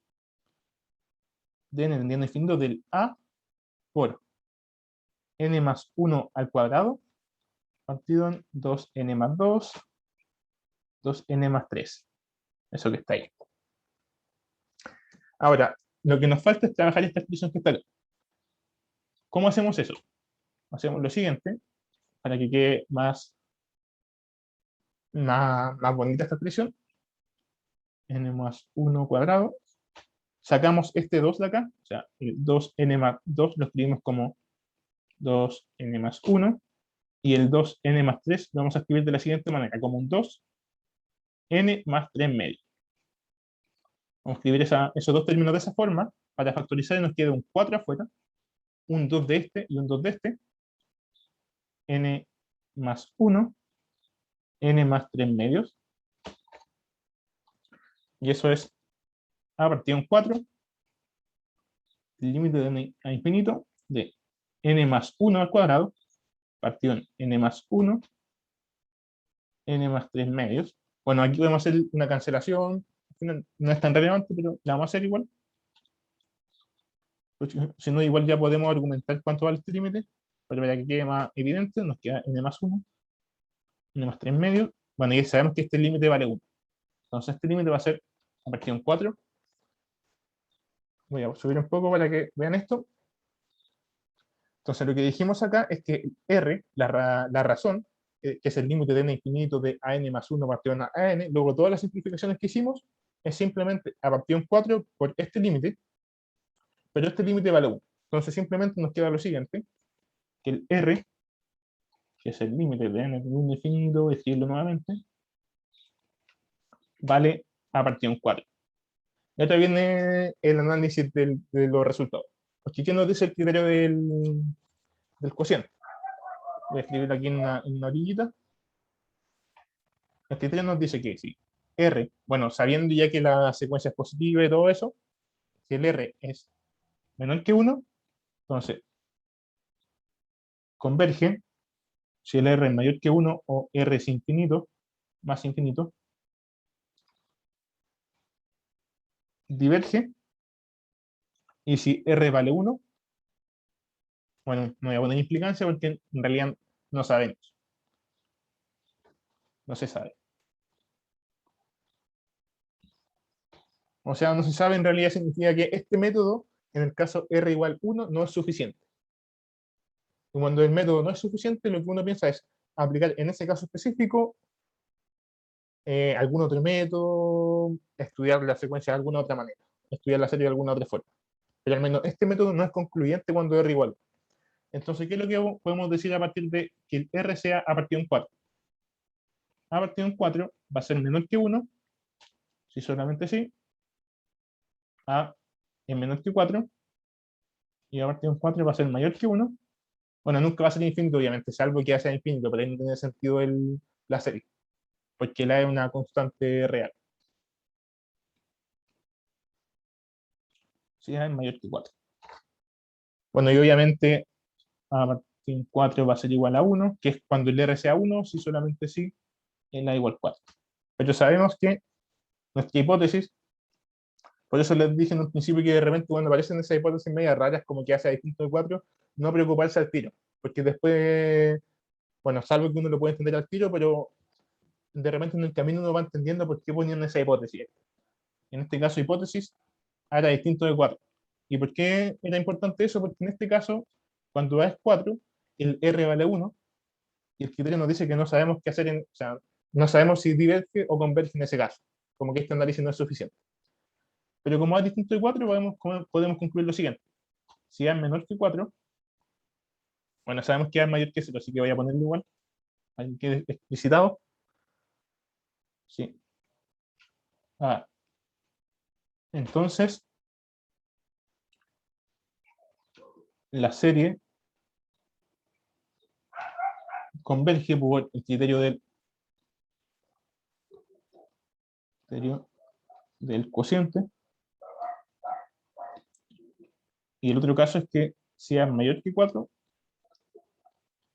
de n teniendo infinito del A por n más 1 al cuadrado partido en 2n más 2, 2n más 3. Eso que está ahí. Ahora, lo que nos falta es trabajar esta expresión que está acá. ¿Cómo hacemos eso? Hacemos lo siguiente, para que quede más bonita esta expresión. N más 1 cuadrado. Sacamos este 2 de acá, o sea, el 2n más 2 lo escribimos como 2n más 1, y el 2n más 3 lo vamos a escribir de la siguiente manera, como un 2n más 3 medio. Vamos a escribir esos dos términos de esa forma, para factorizar, y nos queda un 4 afuera, un 2 de este y un 2 de este, n más 1, n más 3 medios, y eso es a partir de un 4, el límite de n a infinito de n más 1 al cuadrado partido en n más 1, n más 3 medios. Bueno, aquí podemos hacer una cancelación, no es tan relevante, pero la vamos a hacer igual. Pues, si no, igual ya podemos argumentar cuánto vale este límite, pero para que quede más evidente, nos queda n más 1, n más 3 medios. Bueno, y sabemos que este límite vale 1. Entonces este límite va a ser a partir de un 4. Voy a subir un poco para que vean esto. Entonces lo que dijimos acá es que R, la razón, que es el límite de n infinito de a n más 1 partido en a n, luego todas las simplificaciones que hicimos, es simplemente a partir de un 4 por este límite, pero este límite vale 1. Entonces simplemente nos queda lo siguiente, que el R, que es el límite de n de 1 infinito, voy a escribirlo nuevamente, vale a partir de un 4. Y ahora viene el análisis de los resultados. Porque ¿qué nos dice el criterio del cociente? Voy a escribirlo aquí en una orillita. El criterio nos dice que si R, bueno, sabiendo ya que la secuencia es positiva y todo eso, si el R es menor que 1, entonces converge. Si el R es mayor que 1 o R es infinito, más infinito, diverge. Y si R vale 1, bueno, no voy a poner implicancia porque en realidad no sabemos. No se sabe. O sea, no se sabe en realidad significa que este método, en el caso R igual 1, no es suficiente. Y cuando el método no es suficiente, lo que uno piensa es aplicar en ese caso específico algún otro método, estudiar la secuencia de alguna otra manera, estudiar la serie de alguna otra forma. Pero al menos este método no es concluyente cuando R igual. Entonces, ¿qué es lo que podemos decir a partir de que el R sea a partir de un 4? A partir de un 4 va a ser menor que 1, si solamente sí. A es menor que 4, y a partir de un 4 va a ser mayor que 1. Bueno, nunca va a ser infinito, obviamente, salvo que sea infinito, pero ahí no tiene sentido la serie, porque la es una constante real. Si es mayor que 4. Bueno, y obviamente a partir de 4 va a ser igual a 1, que es cuando el R sea 1, si solamente sí, el A igual 4. Pero sabemos que nuestra hipótesis, por eso les dije en un principio que de repente cuando aparecen esas hipótesis medias raras, como que hace distinto de 4, no preocuparse al tiro, porque después, bueno, salvo que uno lo puede entender al tiro, pero de repente en el camino uno va entendiendo por qué ponían esa hipótesis. En este caso, hipótesis era distinto de 4. ¿Y por qué era importante eso? Porque en este caso, cuando A es 4, el R vale 1, y el criterio nos dice que no sabemos qué hacer, o sea, no sabemos si diverge o converge en ese caso, como que este análisis no es suficiente. Pero como A es distinto de 4, podemos concluir lo siguiente. Si A es menor que 4, bueno, sabemos que A es mayor que 0, así que voy a ponerlo igual, ahí quede explicitado. Sí. Entonces, la serie converge por el criterio del cociente. Y el otro caso es que si A es mayor que 4,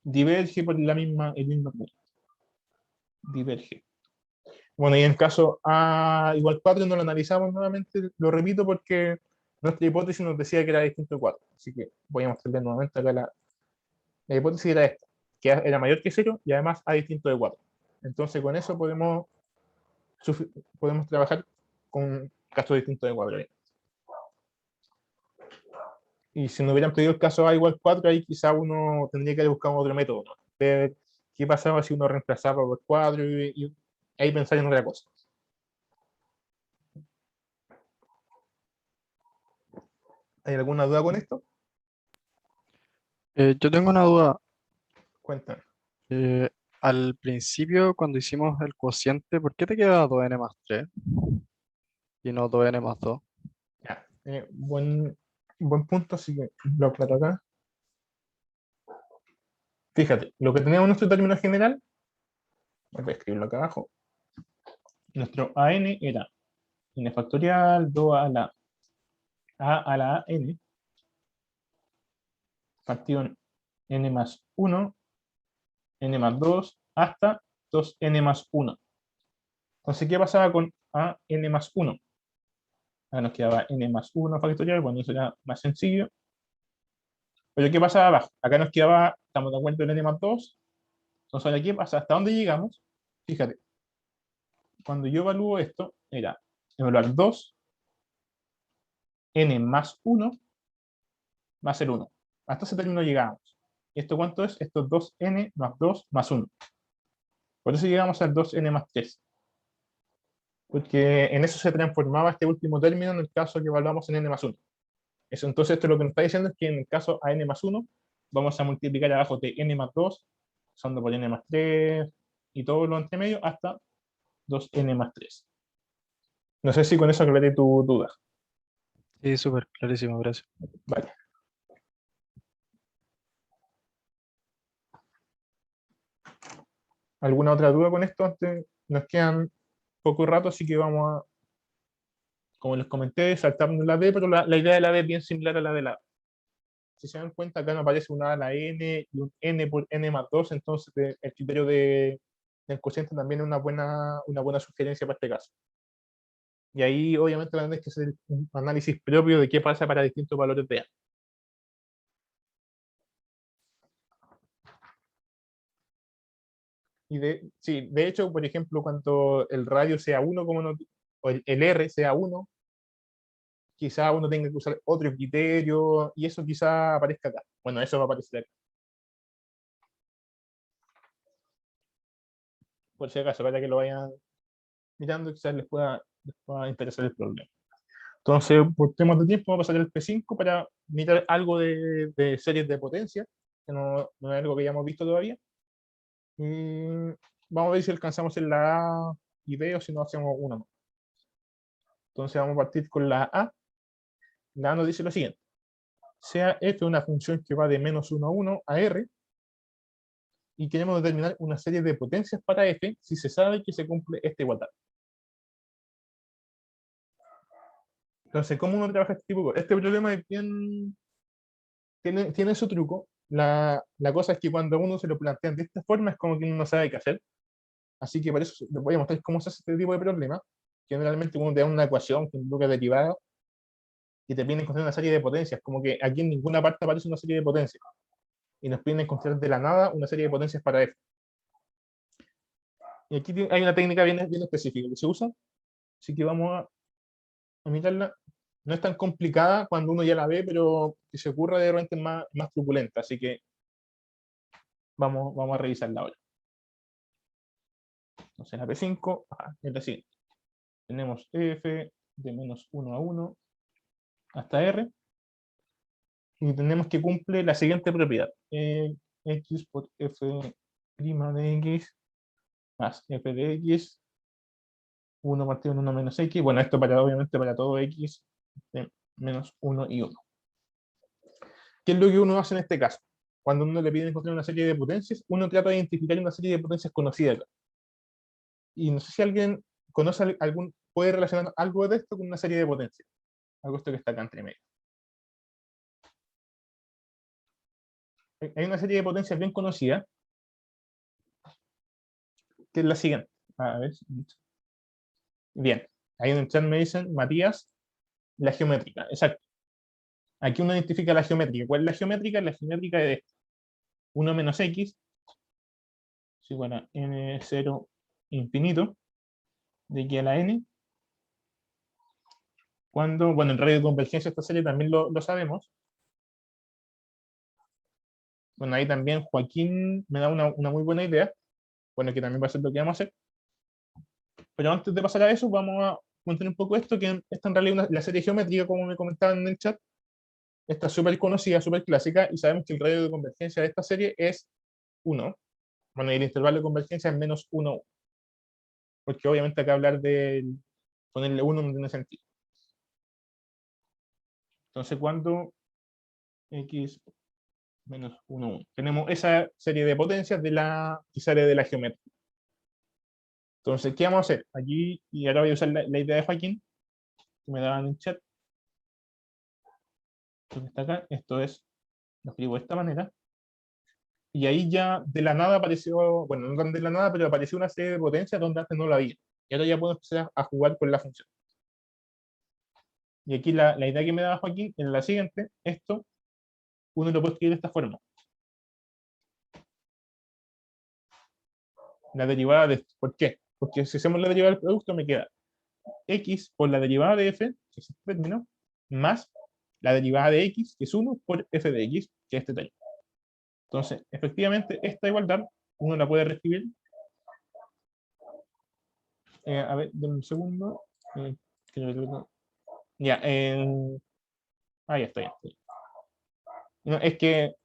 diverge por el mismo criterio. Diverge. Bueno, y en caso A igual 4 no lo analizamos nuevamente, lo repito porque nuestra hipótesis nos decía que era distinto de 4. Así que voy a mostrarles nuevamente acá la hipótesis era esta, que era mayor que 0 y además A distinto de 4. Entonces con eso podemos trabajar con casos distintos de 4. Y si nos hubieran pedido el caso A igual 4, ahí quizá uno tendría que haber buscado otro método, ¿no? Ver qué pasaba si uno reemplazaba por 4 y ahí pensar en otra cosa. ¿Hay alguna duda con esto? Yo tengo una duda. Cuéntame. Al principio, cuando hicimos el cociente, ¿por qué te queda 2n más 3 y no 2n más 2? Ya, buen punto, así que lo aclaro acá. Fíjate, lo que tenemos en nuestro término general, voy a escribirlo acá abajo. Nuestro AN era n factorial, 2 a la AN, partido en n más 1 n más 2 hasta 2n más 1. Entonces, ¿qué pasaba con a n más 1? Acá nos quedaba n más 1 factorial, bueno, eso era más sencillo. Pero ¿qué pasaba abajo? Acá nos quedaba, estamos de acuerdo en n más 2. Entonces, ahora, ¿qué pasa? ¿Hasta dónde llegamos? Fíjate, cuando yo evalúo esto, era evaluar 2, n más 1, más el 1. Hasta ese término llegamos. ¿Y esto cuánto es? Esto es 2n más 2 más 1. Por eso llegamos al 2n más 3. Porque en eso se transformaba este último término en el caso que evaluamos en n más 1. Eso, entonces, esto lo que nos está diciendo es que en el caso a n más 1, vamos a multiplicar abajo de n más 2, usando por n más 3 y todo lo entre medio, hasta 2n más 3. No sé si con eso aclaré tu duda. Sí, súper clarísimo, gracias. Vale. ¿Alguna otra duda con esto? Antes nos quedan poco rato, así que vamos a, como les comenté, saltarnos la D, pero la idea de la D es bien similar a la de la A. Si se dan cuenta, acá no aparece una A a la N y un N por N más 2, entonces el criterio del cociente también es una buena sugerencia para este caso. Y ahí obviamente van a tener que hacer un análisis propio de qué pasa para distintos valores de A. Y de hecho, por ejemplo, cuando el radio sea 1, o el R sea 1, quizá uno tenga que usar otro criterio, y eso quizá aparezca acá. Bueno, eso va a aparecer acá. Por si acaso, para que lo vayan mirando, quizás les pueda interesar el problema. Entonces, por temas de tiempo, vamos a pasar al P5 para mirar algo de series de potencia, que no es algo que hayamos visto todavía. Y vamos a ver si alcanzamos en la A y B o si no hacemos una más. Entonces vamos a partir con la A. La A nos dice lo siguiente. Sea f una función que va de -1 a 1 a r, y queremos determinar una serie de potencias para f si se sabe que se cumple esta igualdad. Entonces, ¿cómo uno trabaja este tipo de cosas? Este problema es bien... Tiene su truco. La cosa es que cuando uno se lo plantea de esta forma es como que uno no sabe qué hacer. Así que por eso les voy a mostrar cómo se hace este tipo de problema. Generalmente uno te da una ecuación que involucra derivada y te piden encontrar una serie de potencias, como que aquí en ninguna parte aparece una serie de potencias. Y nos piden encontrar de la nada una serie de potencias para f. Y aquí hay una técnica bien específica que se usa, así que vamos a mirarla. No es tan complicada cuando uno ya la ve, pero que se ocurra de repente es más truculenta, así que vamos a revisarla ahora. Entonces la P5 es la siguiente. Tenemos f de -1 a 1 hasta r, y tenemos que cumple la siguiente propiedad. X por f' de x más f de x, 1 partido en 1 menos x. Bueno, esto obviamente para todo x de -1 y 1. ¿Qué es lo que uno hace en este caso? Cuando uno le pide encontrar una serie de potencias, uno trata de identificar una serie de potencias conocidas acá. Y no sé si alguien conoce puede relacionar algo de esto con una serie de potencias. Algo de esto que está acá entre medio. Hay una serie de potencias bien conocida, que es la siguiente. A ver. Bien. Ahí en el chat me dicen, Matías, la geométrica. Exacto. Aquí uno identifica la geométrica. ¿Cuál es la geométrica? La geométrica es esta. 1 menos x es igual a n0 infinito de aquí a la n. Cuando, bueno, en radio de convergencia esta serie también lo sabemos. Bueno, ahí también Joaquín me da una muy buena idea. Bueno, que también va a ser lo que vamos a hacer. Pero antes de pasar a eso, vamos a contar un poco esto, que esta en realidad la serie geométrica, como me comentaban en el chat, está súper conocida, súper clásica, y sabemos que el radio de convergencia de esta serie es 1. Bueno, y el intervalo de convergencia es -1. Porque obviamente acá hablar de ponerle 1 no tiene sentido. Entonces, cuando x menos 1, 1. Tenemos esa serie de potencias que sale de la geometría. Entonces, ¿qué vamos a hacer? Aquí, y ahora voy a usar la idea de Joaquín, que me daban en chat. Esto que está acá, esto es, lo escribo de esta manera. Y ahí ya de la nada apareció, bueno, no tan de la nada, pero apareció una serie de potencias donde antes no la había. Y ahora ya puedo empezar a jugar con la función. Y aquí la idea que me da Joaquín, en la siguiente, esto, uno lo puede escribir de esta forma. La derivada de esto. ¿Por qué? Porque si hacemos la derivada del producto me queda x por la derivada de f, que es este término, más la derivada de x, que es 1 por f de x, que es este término. Entonces, efectivamente, esta igualdad uno la puede reescribir. A ver, denme un segundo. Ya, ahí está, ya. No, es que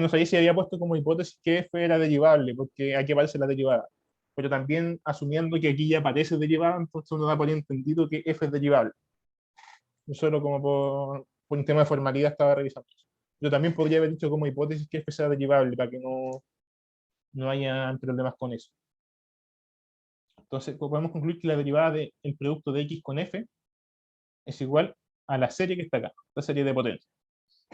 no sabía si había puesto como hipótesis que f era derivable, porque aquí aparece la derivada. Pero también asumiendo que aquí ya aparece derivada, entonces uno da por entendido que f es derivable. Solo como por un tema de formalidad estaba revisando eso. Yo también podría haber dicho como hipótesis que f sea derivable para que no haya problemas con eso. Entonces podemos concluir que la derivada del producto de x con f es igual a la serie que está acá, la serie de potencia.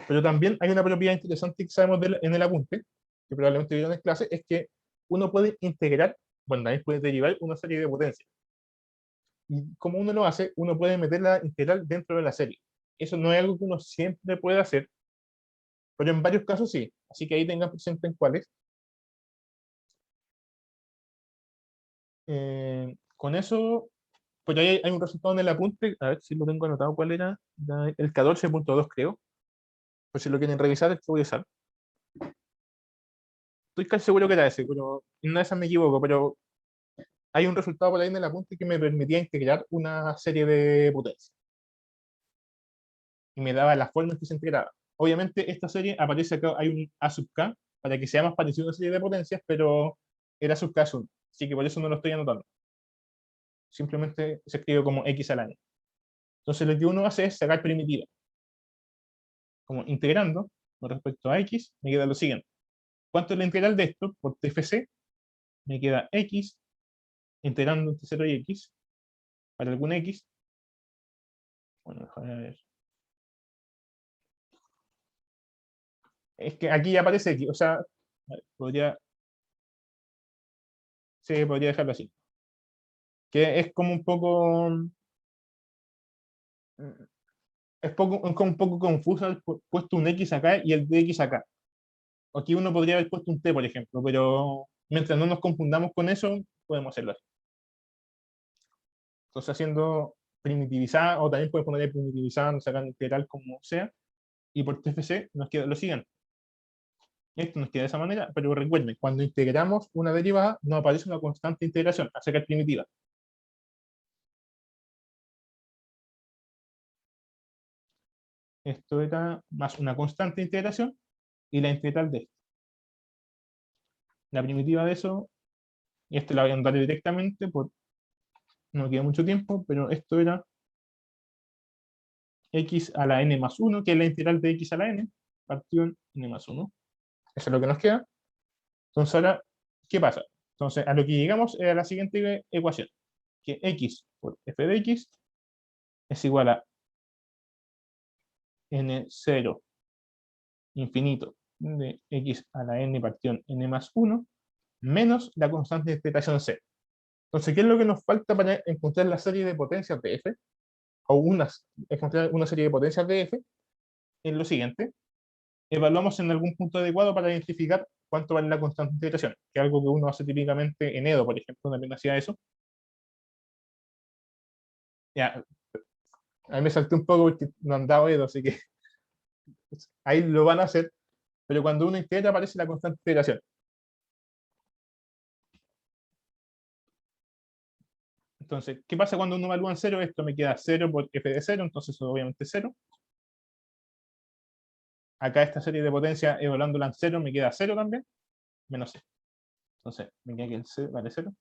Pero también hay una propiedad interesante que sabemos en el apunte, que probablemente vieron en clase, es que uno puede integrar, bueno, también puede derivar una serie de potencias. Y como uno lo hace, uno puede meter la integral dentro de la serie. Eso no es algo que uno siempre puede hacer, pero en varios casos sí. Así que ahí tengan presente en cuáles. Con eso, pues ahí hay un resultado en el apunte, a ver si lo tengo anotado cuál era, el 14.2 creo. Pues si lo quieren revisar, es que voy a usar. Estoy casi seguro que era ese, pero en una de esas me equivoco, pero hay un resultado por ahí en el apunte que me permitía integrar una serie de potencias. Y me daba las formas que se integraba. Obviamente esta serie aparece acá, hay un A sub k, para que sea más parecido a una serie de potencias, pero era sub k es 1, así que por eso no lo estoy anotando. Simplemente se escribe como x a la n. Entonces lo que uno hace es sacar primitiva. Como integrando con respecto a x, me queda lo siguiente. ¿Cuánto es la integral de esto? Por TFC, me queda x, integrando entre 0 y x, para algún x. Bueno, déjame ver. Es que aquí ya aparece x, o sea, podría, sí, podría dejarlo así. Que es como un poco, es como un poco confuso haber puesto un x acá y el de x acá. Aquí uno podría haber puesto un t, por ejemplo, pero mientras no nos confundamos con eso, podemos hacerlo así. Entonces, haciendo primitivizada, o también puedes poner primitivizada, sacar integral como sea, y por TFC nos queda lo siguiente. Esto nos queda de esa manera, pero recuerden, cuando integramos una derivada, no aparece una constante integración, a sacar primitiva. Esto era más una constante integración y la integral de esto. La primitiva de eso, y esto la voy a andar directamente, no queda mucho tiempo, pero esto era x a la n más 1, que es la integral de x a la n, partido en n más 1. Eso es lo que nos queda. Entonces ahora, ¿qué pasa? Entonces, a lo que llegamos es a la siguiente ecuación, que x por f de x es igual a n0 infinito de x a la n partido en n más 1 menos la constante de integración c. Entonces, ¿qué es lo que nos falta para encontrar la serie de potencias de f? O encontrar una serie de potencias de f, es lo siguiente. Evaluamos en algún punto adecuado para identificar cuánto vale la constante de integración, que es algo que uno hace típicamente en EDO, por ejemplo, también hacía eso. Ya, a mí me salté un poco porque no andaba EDO, así que ahí lo van a hacer, pero cuando uno integra aparece la constante de integración. Entonces, ¿qué pasa cuando uno evalúa en 0? Esto me queda 0 por f de 0, entonces eso obviamente 0. Acá esta serie de potencia evaluándola en 0 me queda 0 también, menos 0. Entonces, me queda que el 0 vale 0.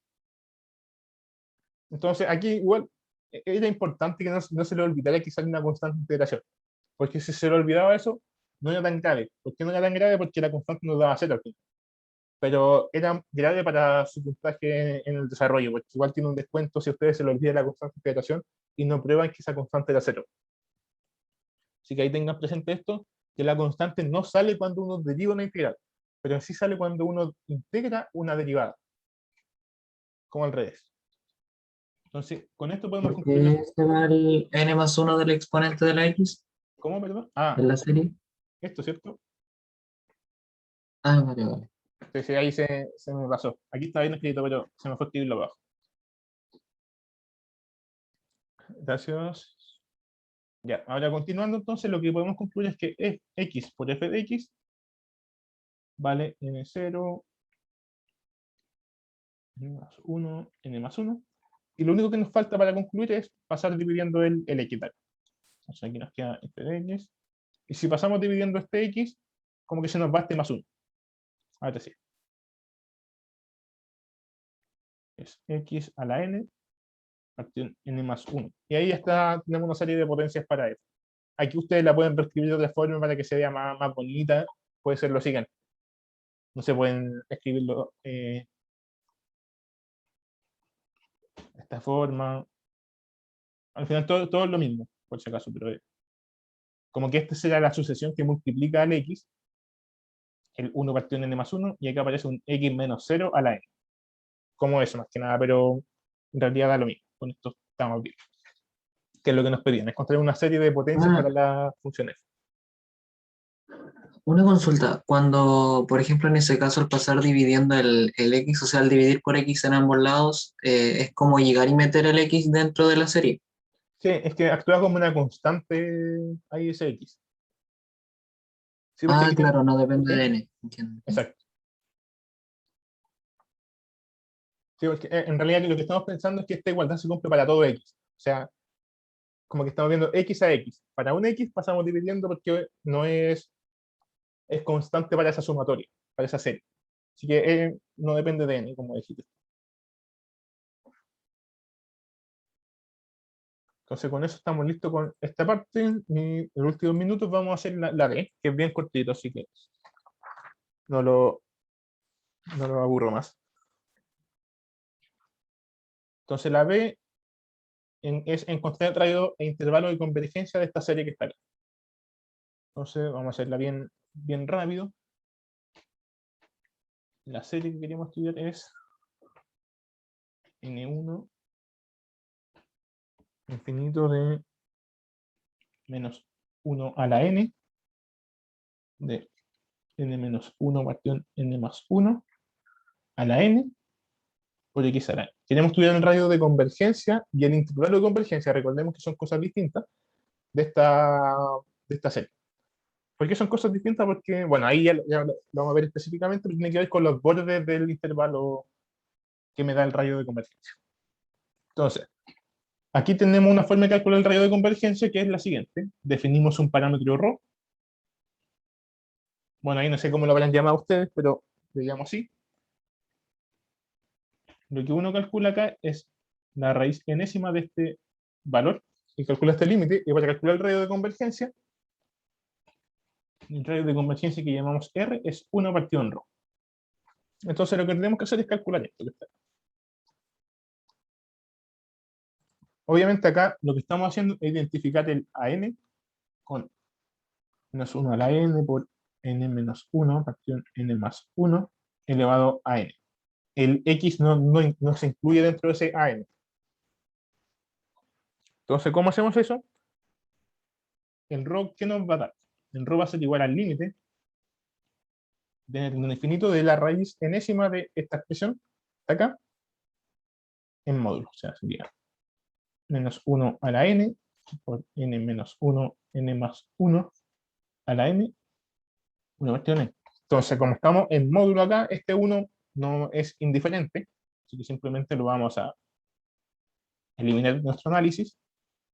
Entonces, aquí igual era importante que no se le olvidara que sale una constante de integración. Porque si se le olvidaba eso, no era tan grave. ¿Por qué no era tan grave? Porque la constante nos daba 0 al final. Pero era grave para su puntaje en el desarrollo, porque igual tiene un descuento si a ustedes se le olvida la constante de integración y no prueban que esa constante era 0. Así que ahí tengan presente esto, que la constante no sale cuando uno deriva una integral, pero sí sale cuando uno integra una derivada, como al revés. Entonces, con esto podemos ¿Por concluir. qué se va el n más 1 del exponente de la x ¿Cómo, perdón? Ah, en la serie? esto, ¿cierto? Ah, vale, vale. Sí, sí, ahí se me pasó. Aquí está bien escrito, pero se me fue escribirlo abajo. Gracias. Ya, ahora continuando, entonces lo que podemos concluir es que x por f de x vale n0, n más 1, n más 1. Y lo único que nos falta para concluir es pasar dividiendo el x. Entonces aquí nos queda f de x. Y si pasamos dividiendo este x, como que se nos va este más 1. Ahora sí. Es x a la n, partido n más 1. Y ahí ya está, tenemos una serie de potencias para f. Aquí ustedes la pueden reescribir de otra forma para que se vea más bonita. Puede ser lo siguiente. No se pueden escribirlo de esta forma. Al final todo es lo mismo, por si acaso, pero como que esta será la sucesión que multiplica al x, el 1 partido en n más 1, y acá aparece un x menos 0 a la n. Como eso, más que nada, pero en realidad da lo mismo. Con esto estamos bien. Que es lo que nos pedían, es encontrar una serie de potencias Ah, para la función f. una consulta. Cuando, por ejemplo, en ese caso, al pasar dividiendo el x, o sea, al dividir por x en ambos lados, es como llegar y meter el x dentro de la serie. Sí, es que actúa como una constante ahí ese x. Sí, porque Ah, aquí claro, no depende ¿sí? de n. Entiendo. Exacto. Sí, porque en realidad lo que estamos pensando es que esta igualdad se cumple para todo x. O sea, como que estamos viendo x a x. Para un x pasamos dividiendo porque no es constante para esa sumatoria, para esa serie. Así que no depende de n, como dijiste. Entonces con eso estamos listos con esta parte. Y en los últimos minutos vamos a hacer la D, que es bien cortito, así que no lo, no lo aburro más. Entonces la B es encontrar el radio e intervalo de convergencia de esta serie que está acá. Entonces vamos a hacerla bien rápido. La serie que queremos estudiar es n1 infinito de menos 1 a la n de n menos 1 partido en n más 1 a la n por x a la n. Queremos estudiar el radio de convergencia y el intervalo de convergencia. Recordemos que son cosas distintas de esta serie. ¿Por qué son cosas distintas? Porque, bueno, ahí ya lo vamos a ver específicamente, pero tiene que ver con los bordes del intervalo que me da el radio de convergencia. Entonces, aquí tenemos una forma de calcular el radio de convergencia que es la siguiente. Definimos un parámetro ρ. Bueno, ahí no sé cómo lo habrán llamado ustedes, pero lo llamo así. Lo que uno calcula acá es la raíz enésima de este valor, y calcula este límite, y para calcular el radio de convergencia, el radio de convergencia que llamamos R es 1 partido en ρ. Entonces lo que tenemos que hacer es calcular esto que está. Obviamente acá lo que estamos haciendo es identificar el AN con menos 1 a la n por n menos 1 partido en n más 1 elevado a n. El x no se incluye dentro de ese AN. Entonces, ¿cómo hacemos eso? El ρ, ¿qué nos va a dar? El ρ va a ser igual al límite de n infinito de la raíz enésima de esta expresión de acá en módulo. O sea, sería menos 1 a la n por n menos 1, n más 1 a la n, una cuestión n. Entonces, como estamos en módulo acá, este 1 no es indiferente, así que simplemente lo vamos a eliminar de nuestro análisis.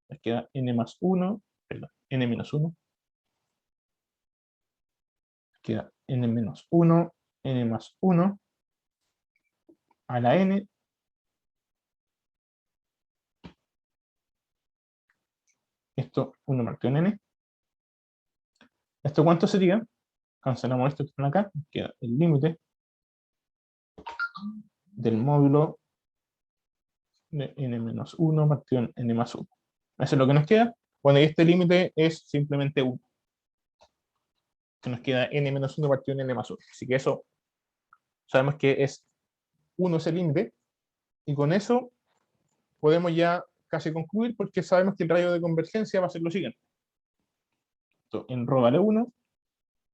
Nos queda n más 1, perdón, n menos 1. Queda n menos 1, n más 1 a la n. Esto 1 partido en n. ¿Esto cuánto sería? Cancelamos esto que está acá. Queda el límite del módulo de n menos 1 partido en n más 1. Eso es lo que nos queda. Bueno, y este límite es simplemente 1. que nos queda n menos 1 partido en n más 1. Así que eso sabemos que es 1 es el límite, y con eso podemos ya casi concluir, porque sabemos que el radio de convergencia va a ser lo siguiente. Esto en ρ vale 1,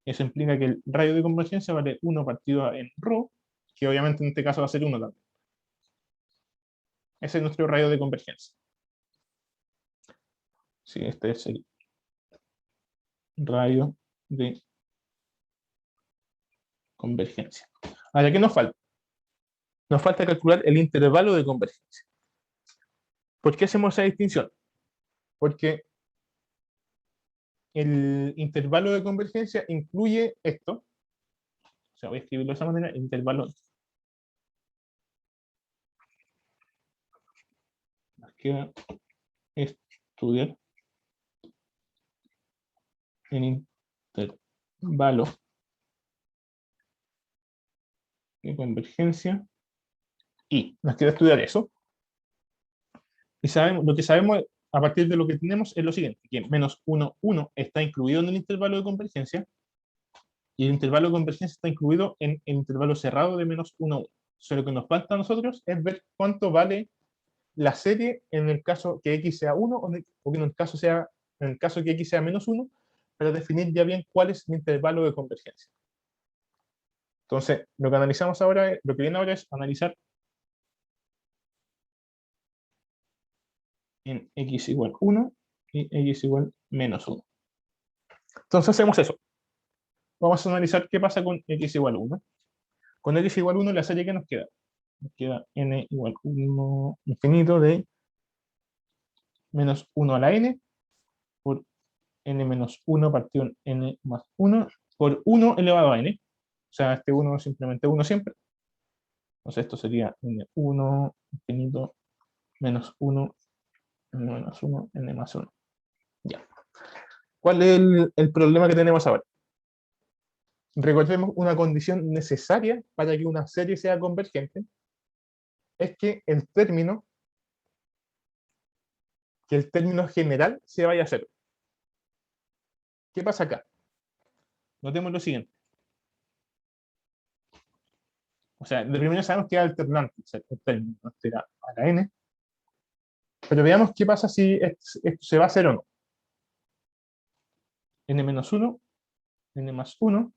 eso implica que el radio de convergencia vale 1 partido en ρ, que obviamente en este caso va a ser 1 también. Ese es nuestro radio de convergencia. Sí, este es el radio de convergencia. Ahora, ¿qué nos falta? Nos falta calcular el intervalo de convergencia. ¿Por qué hacemos esa distinción? Porque el intervalo de convergencia incluye esto. O sea, voy a escribirlo de esa manera, intervalo. Nos queda estudiar el intervalo de convergencia y nos queda estudiar eso. Y sabemos, lo que sabemos a partir de lo que tenemos es lo siguiente, que menos 1, 1 está incluido en el intervalo de convergencia y el intervalo de convergencia está incluido en el intervalo cerrado de menos 1, 1. O sea, lo que nos falta a nosotros es ver cuánto vale la serie en el caso que x sea 1 o que en el caso que x sea menos 1, para definir ya bien cuál es el intervalo de convergencia. Entonces, lo que analizamos ahora, lo que viene ahora es analizar en x igual 1 y x igual menos 1. Entonces hacemos eso. Vamos a analizar qué pasa con x igual 1. Con x igual 1 la serie que nos queda. Nos queda n igual 1 infinito de menos 1 a la n por n menos 1 partido en n más 1 por 1 elevado a n. O sea, este 1 es simplemente 1 siempre. Entonces esto sería n1 infinito menos 1, n menos 1, n más 1. Ya. ¿Cuál es el problema que tenemos ahora? Recordemos una condición necesaria para que una serie sea convergente, es que el término general se vaya a cero. ¿Qué pasa acá? Notemos lo siguiente. O sea, de primero sabemos que es alternante el término, ¿no? Será a la n. Pero veamos qué pasa si esto se va a hacer o no. N menos 1, n más 1.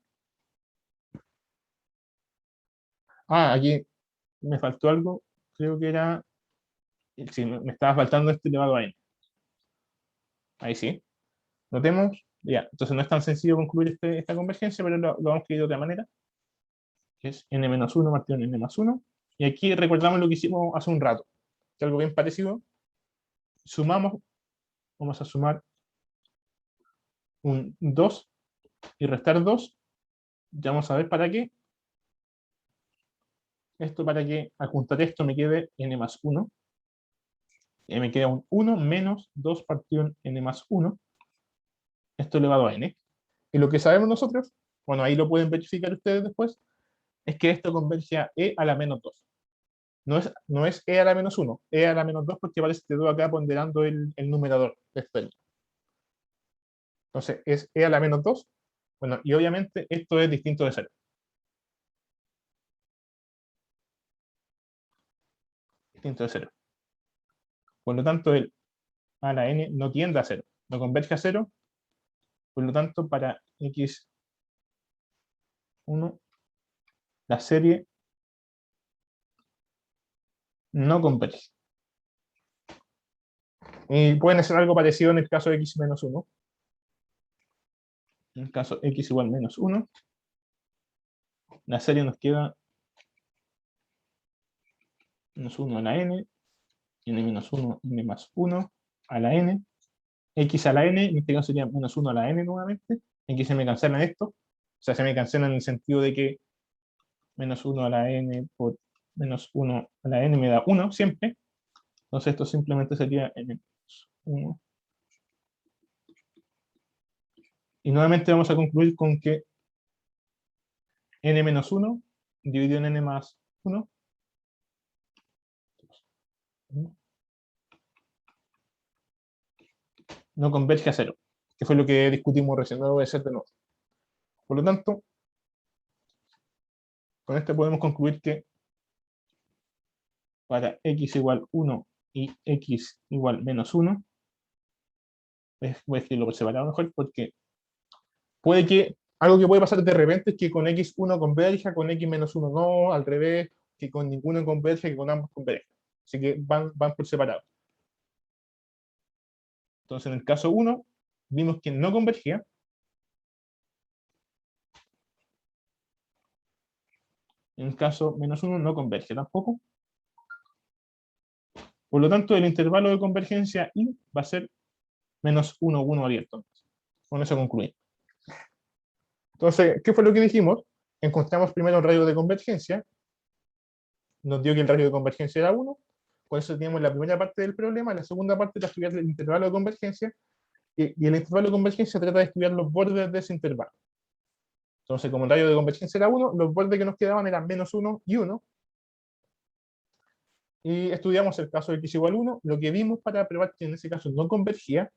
Ah, aquí me faltó algo. Creo que era... Sí, me estaba faltando este elevado a n. Ahí sí. Notemos, ya, entonces no es tan sencillo concluir esta convergencia, pero lo vamos a escribir de otra manera, que es n menos 1 partido en n más 1. Y aquí recordamos lo que hicimos hace un rato, que es algo bien parecido. Sumamos, vamos a sumar un 2 y restar 2. Ya vamos a ver para qué. Esto para que al juntar esto me quede n más 1. Y me queda un 1 menos 2 partido en n más 1. Esto elevado a n. Y lo que sabemos nosotros, bueno, ahí lo pueden verificar ustedes después, es que esto converge a e a la menos 2. No es e a la menos 1, e a la menos 2 porque aparece este 2 acá ponderando el numerador de este. Entonces es e a la menos 2. Bueno, y obviamente esto es distinto de 0. Distinto de 0. Por lo tanto, el a la n no tiende a 0, no converge a 0. Por lo tanto, para x1, la serie no converge. Y pueden hacer algo parecido en el caso de x menos 1. En el caso x igual menos 1, la serie nos queda menos 1 a la n, n menos 1, n más 1 a la n, x a la n, en este caso sería menos 1 a la n nuevamente. Aquí se me cancelan esto, o sea, se me cancelan en el sentido de que menos 1 a la n por menos 1 a la n me da 1 siempre. Entonces esto simplemente sería n menos 1. Y nuevamente vamos a concluir con que n menos 1 dividido en n más 1 no converge a 0, que fue lo que discutimos recién, no debe ser de nuevo. Por lo tanto, con esto podemos concluir que para x igual 1 y x igual menos 1, voy a escribirlo por separado mejor, porque puede que, algo que puede pasar de repente es que con x1 converja, con x menos 1 no, al revés, que con ninguno converge, que con ambos converge. Así que van por separado. Entonces, en el caso 1, vimos que no convergía. En el caso menos 1 no converge tampoco. Por lo tanto, el intervalo de convergencia I va a ser menos 1, 1 abierto. Con eso concluimos. Entonces, ¿qué fue lo que dijimos? Encontramos primero el radio de convergencia. Nos dio que el radio de convergencia era 1. Por eso teníamos la primera parte del problema. La segunda parte era estudiar el intervalo de convergencia. Y el intervalo de convergencia trata de estudiar los bordes de ese intervalo. Entonces, como el radio de convergencia era 1, los bordes que nos quedaban eran menos 1 y 1. Y estudiamos el caso de x igual 1. Lo que vimos para probar que en ese caso no convergía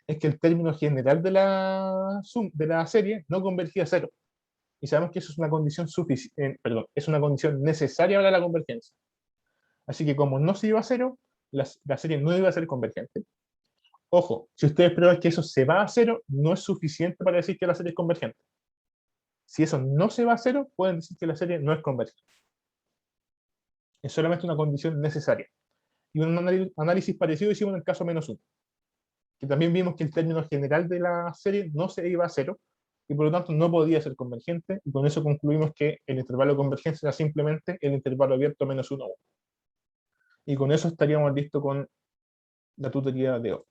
es que el término general de la serie no convergía a 0. Y sabemos que eso es una condición es una condición necesaria para la convergencia. Así que como no se iba a 0, la serie no iba a ser convergente. Ojo, si ustedes prueban que eso se va a 0, no es suficiente para decir que la serie es convergente. Si eso no se va a 0, pueden decir que la serie no es convergente. Es solamente una condición necesaria. Y un análisis parecido hicimos en el caso menos 1. Que también vimos que el término general de la serie no se iba a 0, y por lo tanto no podía ser convergente, y con eso concluimos que el intervalo de convergencia era simplemente el intervalo abierto menos 1, 1. Y con eso estaríamos listos con la tutoría de hoy.